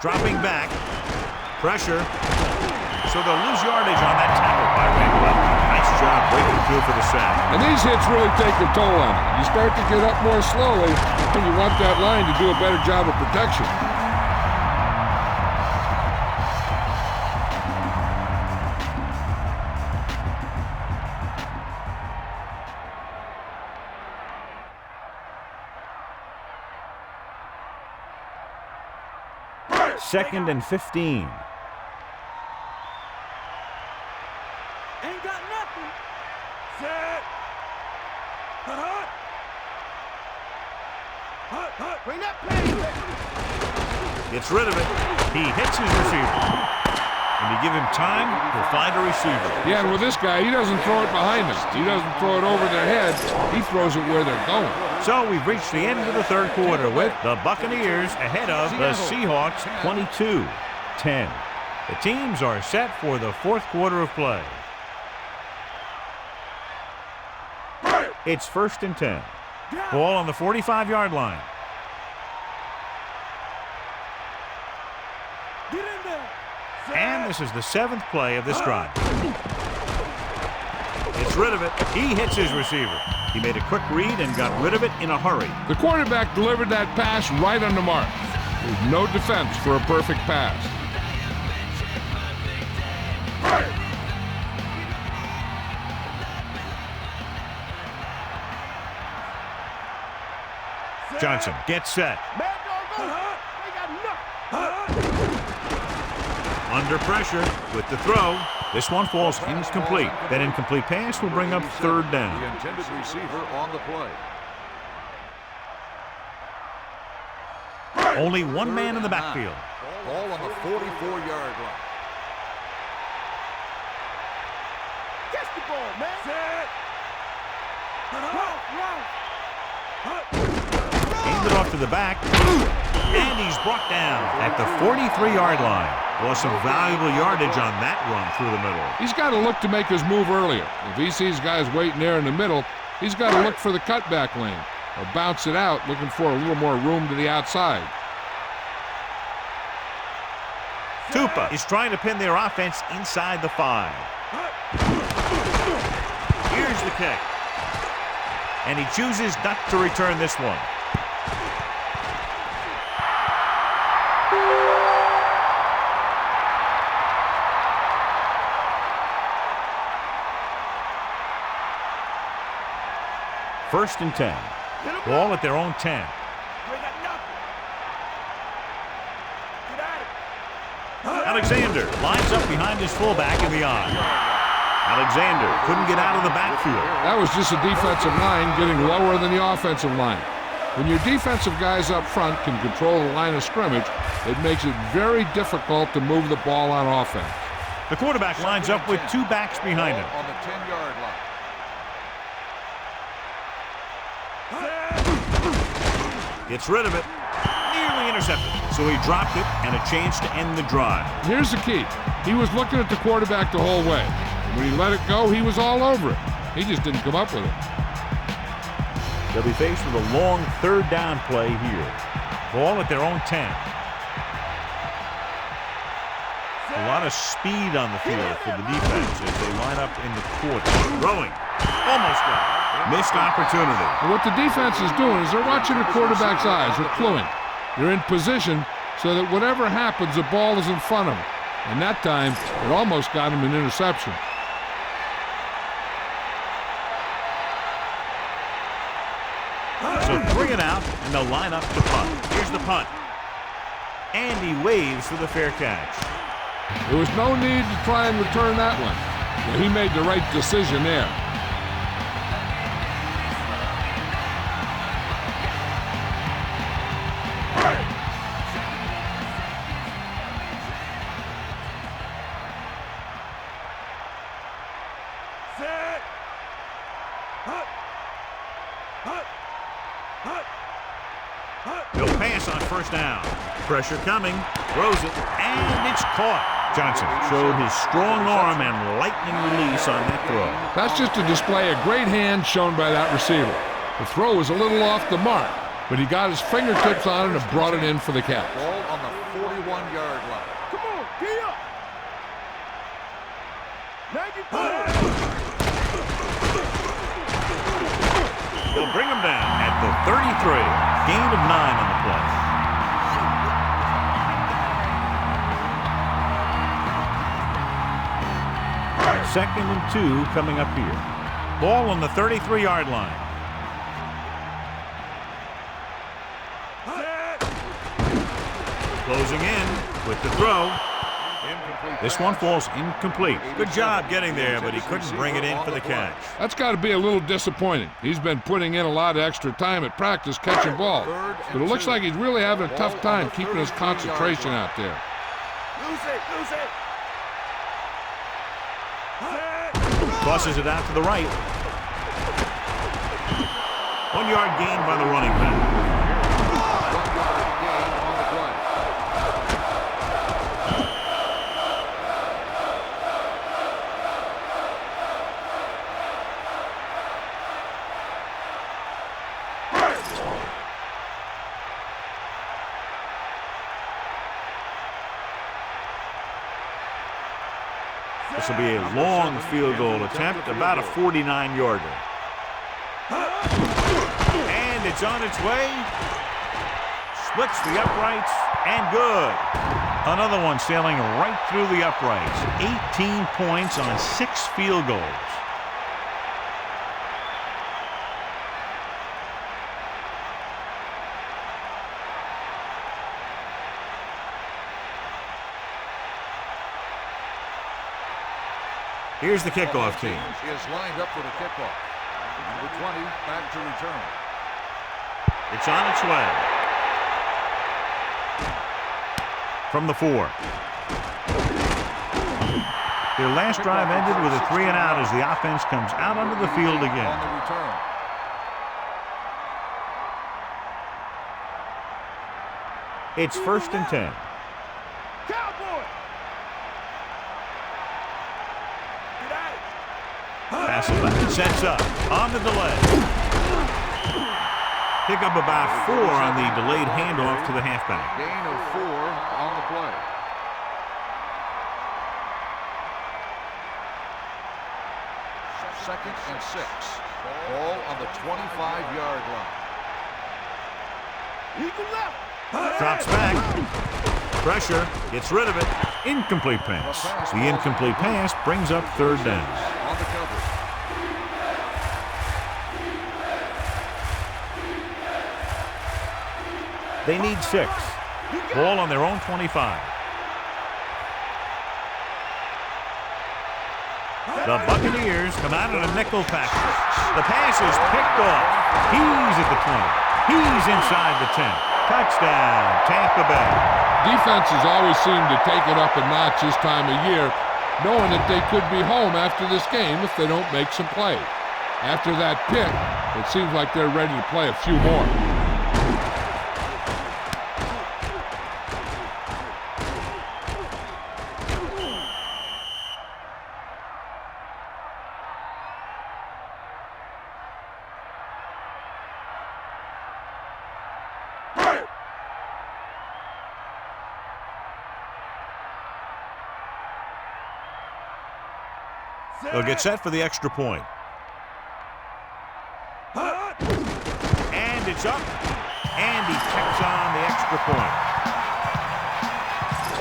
Dropping back. Pressure. So they'll lose yardage on that tackle by Randall. Nice job breaking through for the sack. And these hits really take a toll on you. You start to get up more slowly, and you want that line to do a better job of protection. 2nd and 15. Ain't got nothing. Set. Hut. Bring that play. Gets rid of it. He hits his receiver. When you give him time, he'll find a receiver. Yeah, and with this guy, he doesn't throw it behind them. He doesn't throw it over their heads. He throws it where they're going. So we've reached the end of the third quarter with the Buccaneers ahead of the Seahawks 22-10. The teams are set for the fourth quarter of play. It's 1st and 10. Ball on the 45-yard line. Get in there. And this is the 7th play of this drive. Gets rid of it. He hits his receiver. He made a quick read and got rid of it in a hurry. The quarterback delivered that pass right on the mark. There's no defense for a perfect pass. Johnson gets set. Under pressure with the throw. This one falls incomplete. That incomplete pass will bring up 3rd down. The intended receiver on the play. Only one man in the backfield. Ball on the 44-yard line. Catch the ball, man. Set. Aimed it off to the back. And he's brought down at the 43-yard line. Well, some valuable yardage on that run through the middle. He's got to look to make his move earlier. If he sees guys waiting there in the middle, he's got to look for the cutback lane or bounce it out, looking for a little more room to the outside. Tampa is trying to pin their offense inside the 5. Here's the kick. And he chooses not to return this one. First and 10. Ball at their own 10. Alexander lines up behind his fullback in the eye. Alexander couldn't get out of the backfield. That was just a defensive line getting lower than the offensive line. When your defensive guys up front can control the line of scrimmage, it makes it very difficult to move the ball on offense. The quarterback lines up with 2 backs behind him. On the 10-yard line. Gets rid of it. Nearly intercepted. So he dropped it and a chance to end the drive. Here's the key. He was looking at the quarterback the whole way. When he let it go, he was all over it. He just didn't come up with it. They'll be faced with a long 3rd down play here. Ball at their own 10. A lot of speed on the field for the defense as they line up in the quarter. Throwing. Almost got it. Missed opportunity. And what the defense is doing is they're watching the quarterback's eyes. They're cluing. They're in position so that whatever happens, the ball is in front of them. And that time, it almost got him an interception. So 3 and out, and they'll line up to punt. Here's the punt. And he waves for the fair catch. There was no need to try and return that one. But he made the right decision there. He'll pass on 1st down. Pressure coming, throws it, and it's caught. Johnson showed his strong arm and lightning release on that throw. That's just to display a great hand shown by that receiver. The throw was a little off the mark, but he got his fingertips on it and brought it in for the catch. Ball on the 41-yard line. Come on, gee up. Now you They'll bring him down at the 33. Gain of 9 on the play. Second and 2 coming up here. Ball on the 33-yard line. Closing in. With the throw. This one falls incomplete. Good job getting there, but he couldn't bring it in for the catch. That's got to be a little disappointing. He's been putting in a lot of extra time at practice catching balls, but it looks like he's really having a tough time keeping his concentration out there. Lose it. Crosses it out to the right. 1 yard gain by the running back. This will be a long field goal attempt, about a 49-yarder. And it's on its way. Splits the uprights, and good. Another one sailing right through the uprights. 18 points on 6 field goals. Here's the kickoff team. Is lined up for the kickoff. Number 20 back to return. It's on its way. From the 4. Their last drive ended with a 3 and out as the offense comes out onto the field again. On the return. It's 1st and 10. Cowboy! Pass it left. Sets up. On the delay. Pick up about 4 on the delayed handoff to the halfback. Gain of 4 on the play. Second and 6. Ball on the 25-yard line. Drops back. Pressure. Gets rid of it. Incomplete pass. The incomplete pass brings up 3rd down. On the cover. They need 6. Ball on their own 25. The Buccaneers come out in a nickel package. The pass is picked off. He's at the 20. He's inside the 10. Touchdown, Tampa Bay. Defenses always seem to take it up a notch this time of year, knowing that they could be home after this game if they don't make some plays. After that pick, it seems like they're ready to play a few more. They'll get set for the extra point. And it's up. And he checks on the extra point.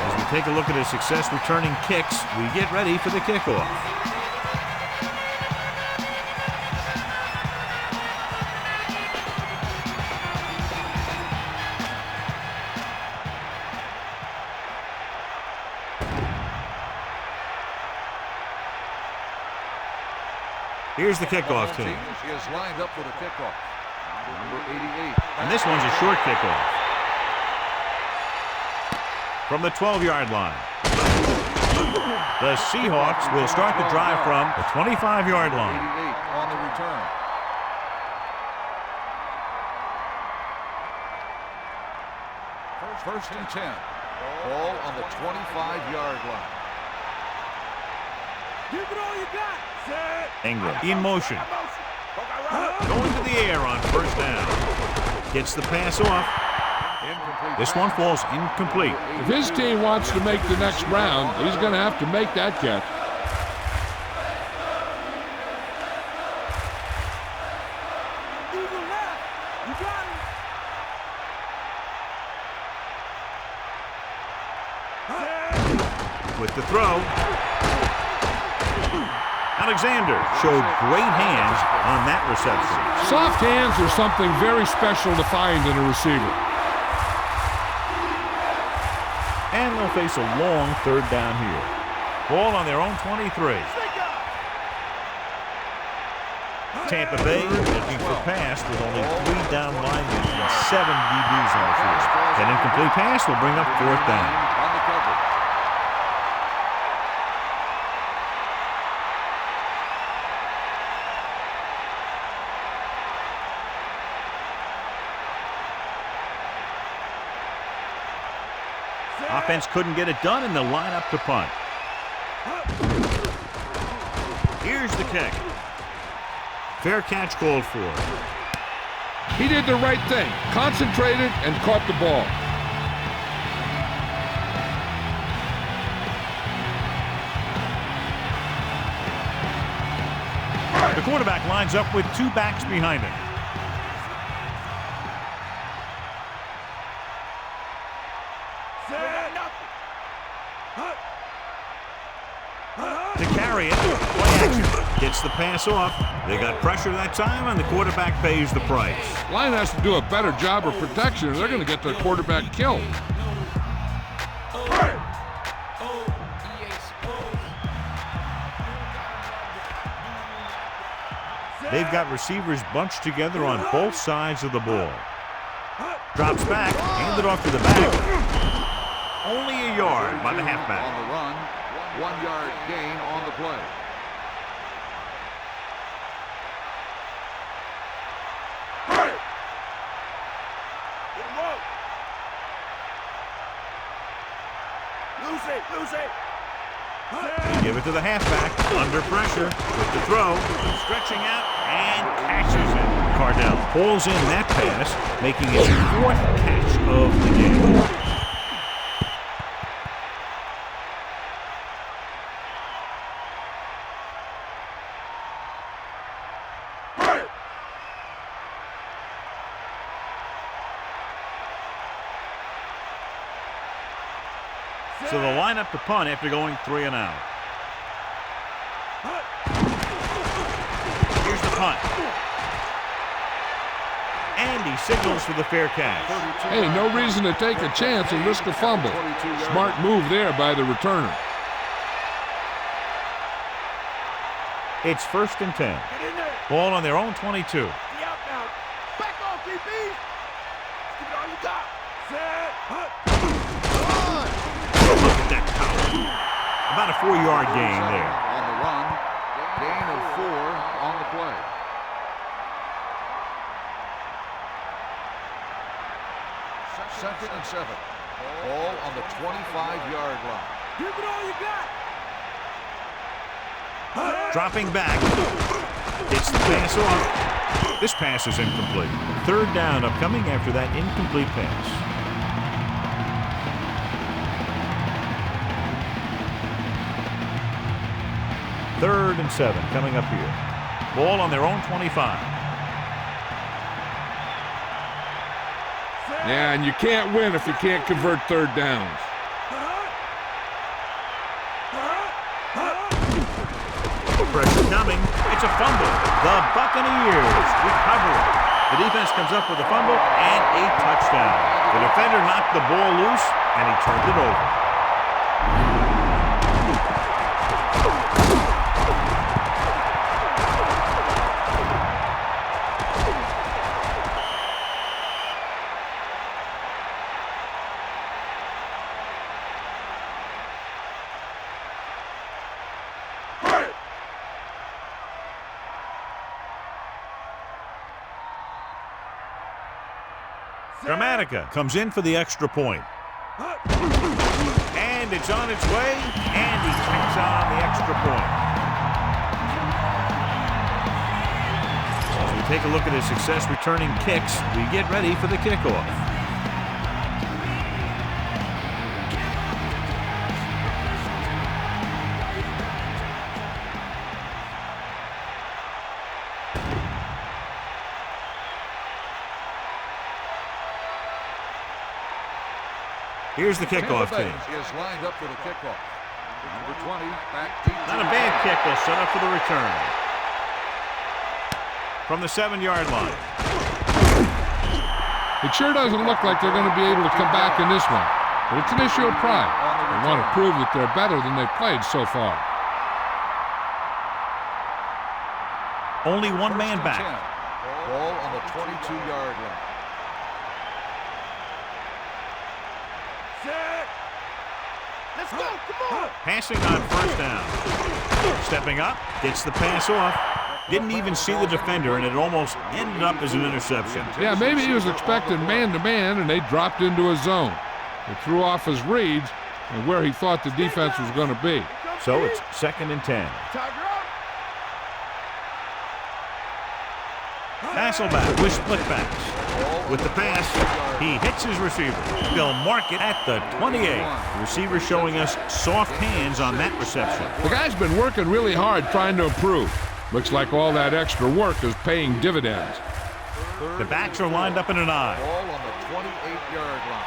As we take a look at his success returning kicks, we get ready for the kickoff. Here's the kickoff team. Is lined up for the kickoff. Number 88. And this one's a short kickoff. From the 12-yard line. The Seahawks will start the drive from the 25-yard line. 88 on the return. First and 10. Ball on the 25-yard line. Give it all you got. Set. Ingram in motion. Going to the air on 1st down. Gets the pass off. This one falls incomplete. If his team wants to make the next round, he's going to have to make that catch. You got With the throw. Alexander showed great hands on that reception. Soft hands are something very special to find in a receiver. And they'll face a long third down here. Ball on their own 23. Tampa Bay looking for pass with only 3 down linemen and 7 DBs on the field. An incomplete pass will bring up 4th down. Offense couldn't get it done, and they'll line up to punt. Here's the kick. Fair catch called for. He did the right thing, concentrated and caught the ball. The quarterback lines up with 2 backs behind him. To carry it, play action. Gets the pass off. They got pressure that time, and the quarterback pays the price. Line has to do a better job of protection, or they're going to get their quarterback killed. They've got receivers bunched together on both sides of the ball. Drops back, handed off to the back. Only a yard by the halfback. On the run, 1-yard gain on the play. Lose it. Give it to the halfback, under pressure, with the throw, stretching out, and catches it. Cardell pulls in that pass, making his 4th catch of the game. So they'll line up to punt after going 3 and out. Here's the punt. And he signals for the fair catch. Hey, no reason to take a chance and risk a fumble. Smart move there by the returner. It's 1st and 10. Ball on their own 22. Back off, DB. Give it all you got. Set. Look at that power. About a 4-yard gain there. On the run, gain of 4 on the play. Second and 7. Ball on the 25-yard line. Give it all you got. Dropping back. Gets the pass off. This pass is incomplete. 3rd down upcoming after that incomplete pass. 3rd and 7 coming up here. Ball on their own 25. Yeah, and you can't win if you can't convert 3rd downs. Pressure coming. It's a fumble. The Buccaneers recover it. The defense comes up with a fumble and a touchdown. The defender knocked the ball loose, and he turned it over. Dramatica comes in for the extra point. And it's on its way, and he takes on the extra point. As we take a look at his success returning kicks, we get ready for the kickoff. Here's the kickoff team. Is lined up for the kickoff. Number 20, back deep. Not a bad kick. They'll set up for the return. From the 7-yard line. It sure doesn't look like they're going to be able to come back in this one. but it's an issue of pride. They want to prove that they're better than they've played so far. Only one man back. Ball on the 22-yard line. Set. Let's go. Come on. Passing on first down. Stepping up, gets the pass off. Didn't even see the defender, and it almost ended up as an interception. Yeah, maybe he was expecting man-to-man, and they dropped into a zone. They threw off his reads and where he thought the defense was going to be. So it's 2nd and 10. Hasselback with split backs. With the pass, he hits his receiver. They'll mark it at the 28. The receiver showing us soft hands on that reception. The guy's been working really hard trying to improve. Looks like all that extra work is paying dividends. The backs are lined up in an I. Ball on the 28-yard line.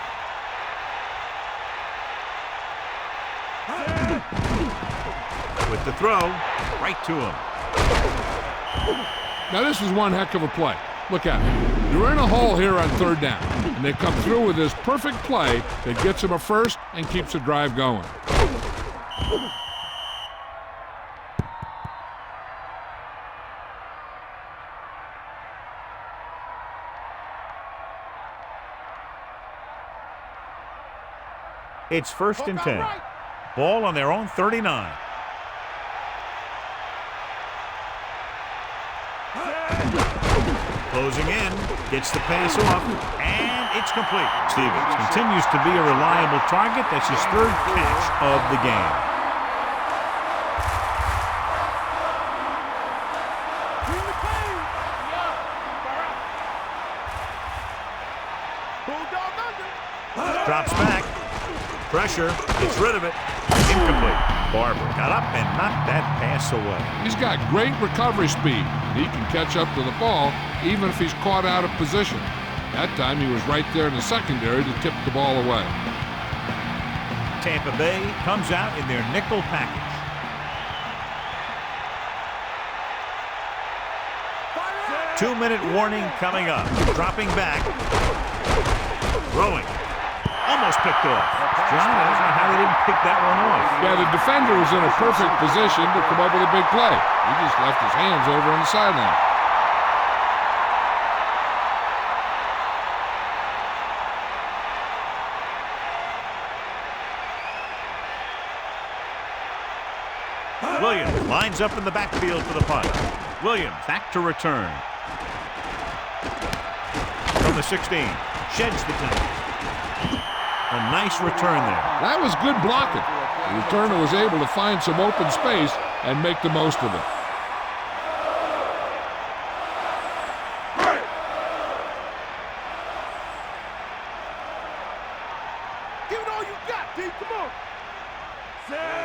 With the throw, right to him. Now this is one heck of a play. Look at it. You're in a hole here on 3rd down, and they come through with this perfect play that gets them a first and keeps the drive going. It's 1st and 10. Ball on their own 39. Closing in, gets the pass off, and it's complete. Stevens continues to be a reliable target. That's his 3rd catch of the game. Drops back. Pressure, gets rid of it. Incomplete. Barber got up and knocked that pass away. He's got great recovery speed. He can catch up to the ball even if he's caught out of position. That time he was right there in the secondary to tip the ball away. Tampa Bay comes out in their nickel package. Two-minute warning coming up. Dropping back. Throwing. Almost picked off. John, I don't know how they didn't pick that one off. Yeah, the defender was in a perfect position to come up with a big play. He just left his hands over on the sideline. Williams lines up in the backfield for the punt. Williams back to return. From the 16. Sheds the 10. A nice return there. That was good blocking. The returner was able to find some open space and make the most of it. Give it all you got, D. Come on.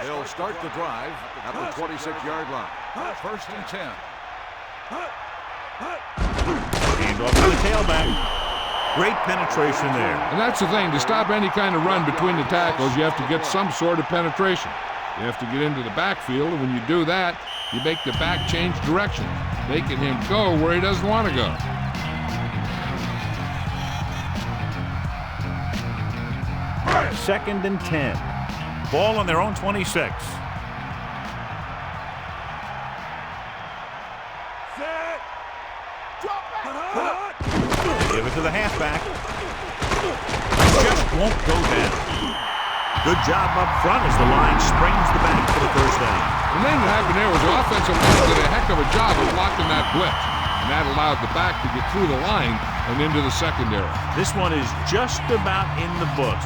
They'll start the drive at the 26-yard line. 1st and 10. Hand off to the tailback. Great penetration there. And that's the thing. To stop any kind of run between the tackles, you have to get some sort of penetration. You have to get into the backfield, and when you do that, you make the back change direction, making him go where he doesn't want to go. Second and 10. Ball on their own 26. Set. Drop back. Give it to the halfback. Just won't go down. Good job up front as the line springs the back for the 1st down. The thing that happened there was the offensive line did a heck of a job of blocking that blitz. And that allowed the back to get through the line and into the secondary. This one is just about in the books.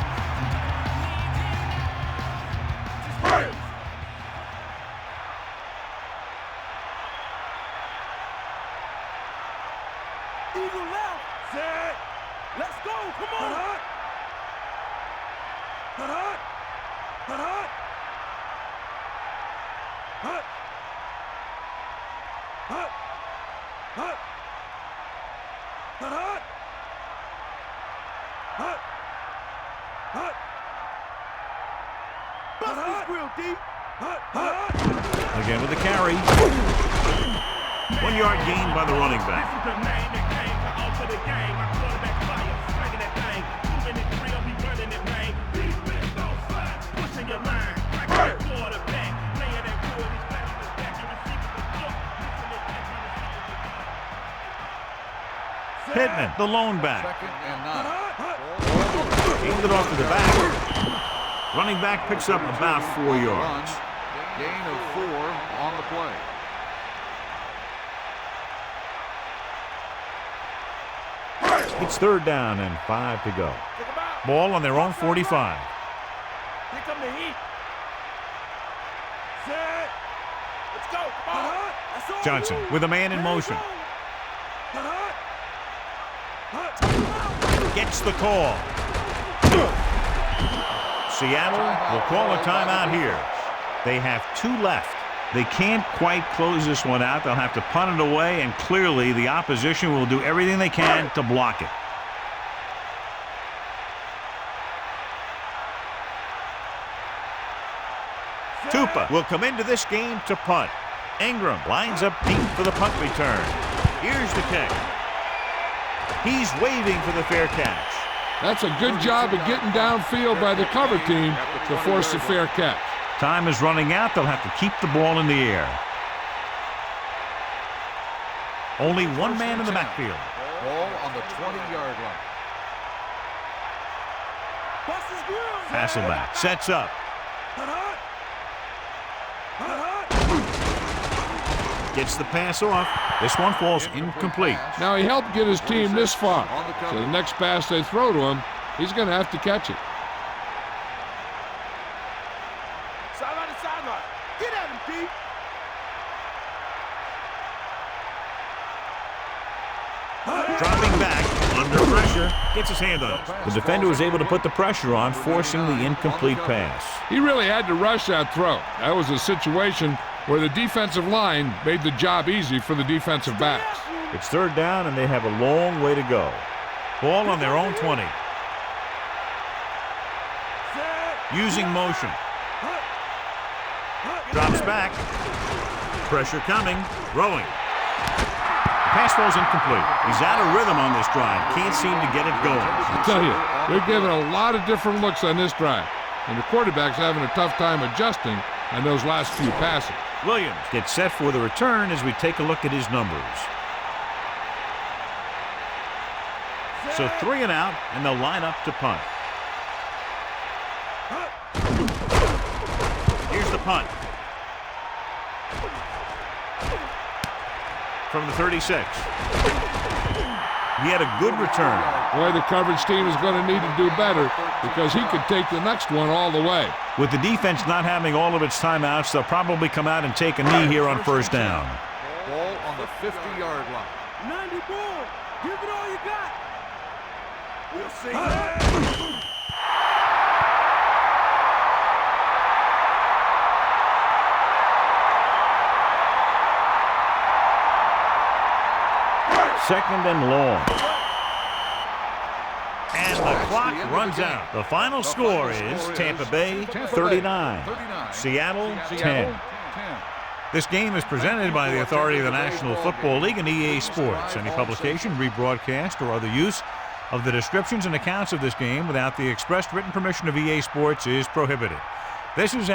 Eagle left. Set. Let's go. Come on. Hut. Hut. Hut. Hut. Hut. Hut. Hut. Hut. Hut. Bust this real deep. Hut. Hut. Again with the carry. 1 yard gain by the running back. Pittman, the lone back. Second and 9. Aimed it off to the back. Running back picks up about 4 yards. Gain of 4 on the play. It's 3rd down and 5 to go. Ball on their own 45. Here come the heat. Set. Let's go. Come on. That's all Johnson you. with a man in motion. Gets the call. Seattle will call a timeout here. They have 2 left. They can't quite close this one out. They'll have to punt it away, and clearly the opposition will do everything they can to block it. Tupa will come into this game to punt. Ingram lines up deep for the punt return. Here's the kick. He's waving for the fair catch. That's a good job of getting downfield by the cover team to force the fair catch. Time is running out. They'll have to keep the ball in the air. Only one man in the backfield. Ball on the 20-yard line. Hasselback sets up. Gets the pass off. This one falls incomplete. Now, he helped get his team this far. So the next pass they throw to him, he's going to have to catch it. Sideline to sideline. Get at him, Pete. Dropping back, under pressure, gets his hand on it. The defender was able to put the pressure on, forcing the incomplete pass. He really had to rush that throw. That was a situation where the defensive line made the job easy for the defensive backs. It's 3rd down, and they have a long way to go. Ball on their own 20. Using motion. Drops back. Pressure coming. Throwing. Pass falls incomplete. He's out of rhythm on this drive. Can't seem to get it going. I tell you, they're giving a lot of different looks on this drive. And the quarterback's having a tough time adjusting on those last few passes. Williams gets set for the return as we take a look at his numbers. So 3 and out, and they'll line up to punt. Here's the punt. From the 36. He had a good return. Boy, the coverage team is going to need to do better because he could take the next one all the way. With the defense not having all of its timeouts, they'll probably come out and take a knee here on 1st down. Ball on the 50-yard line. 90 ball. Give it all you got. We'll see. Second and long. And the clock runs out. The final score is Tampa Bay 39, Seattle 10. This game is presented by the authority of the National Football League and EA Sports. Any publication, rebroadcast, or other use of the descriptions and accounts of this game without the expressed written permission of EA Sports is prohibited. This is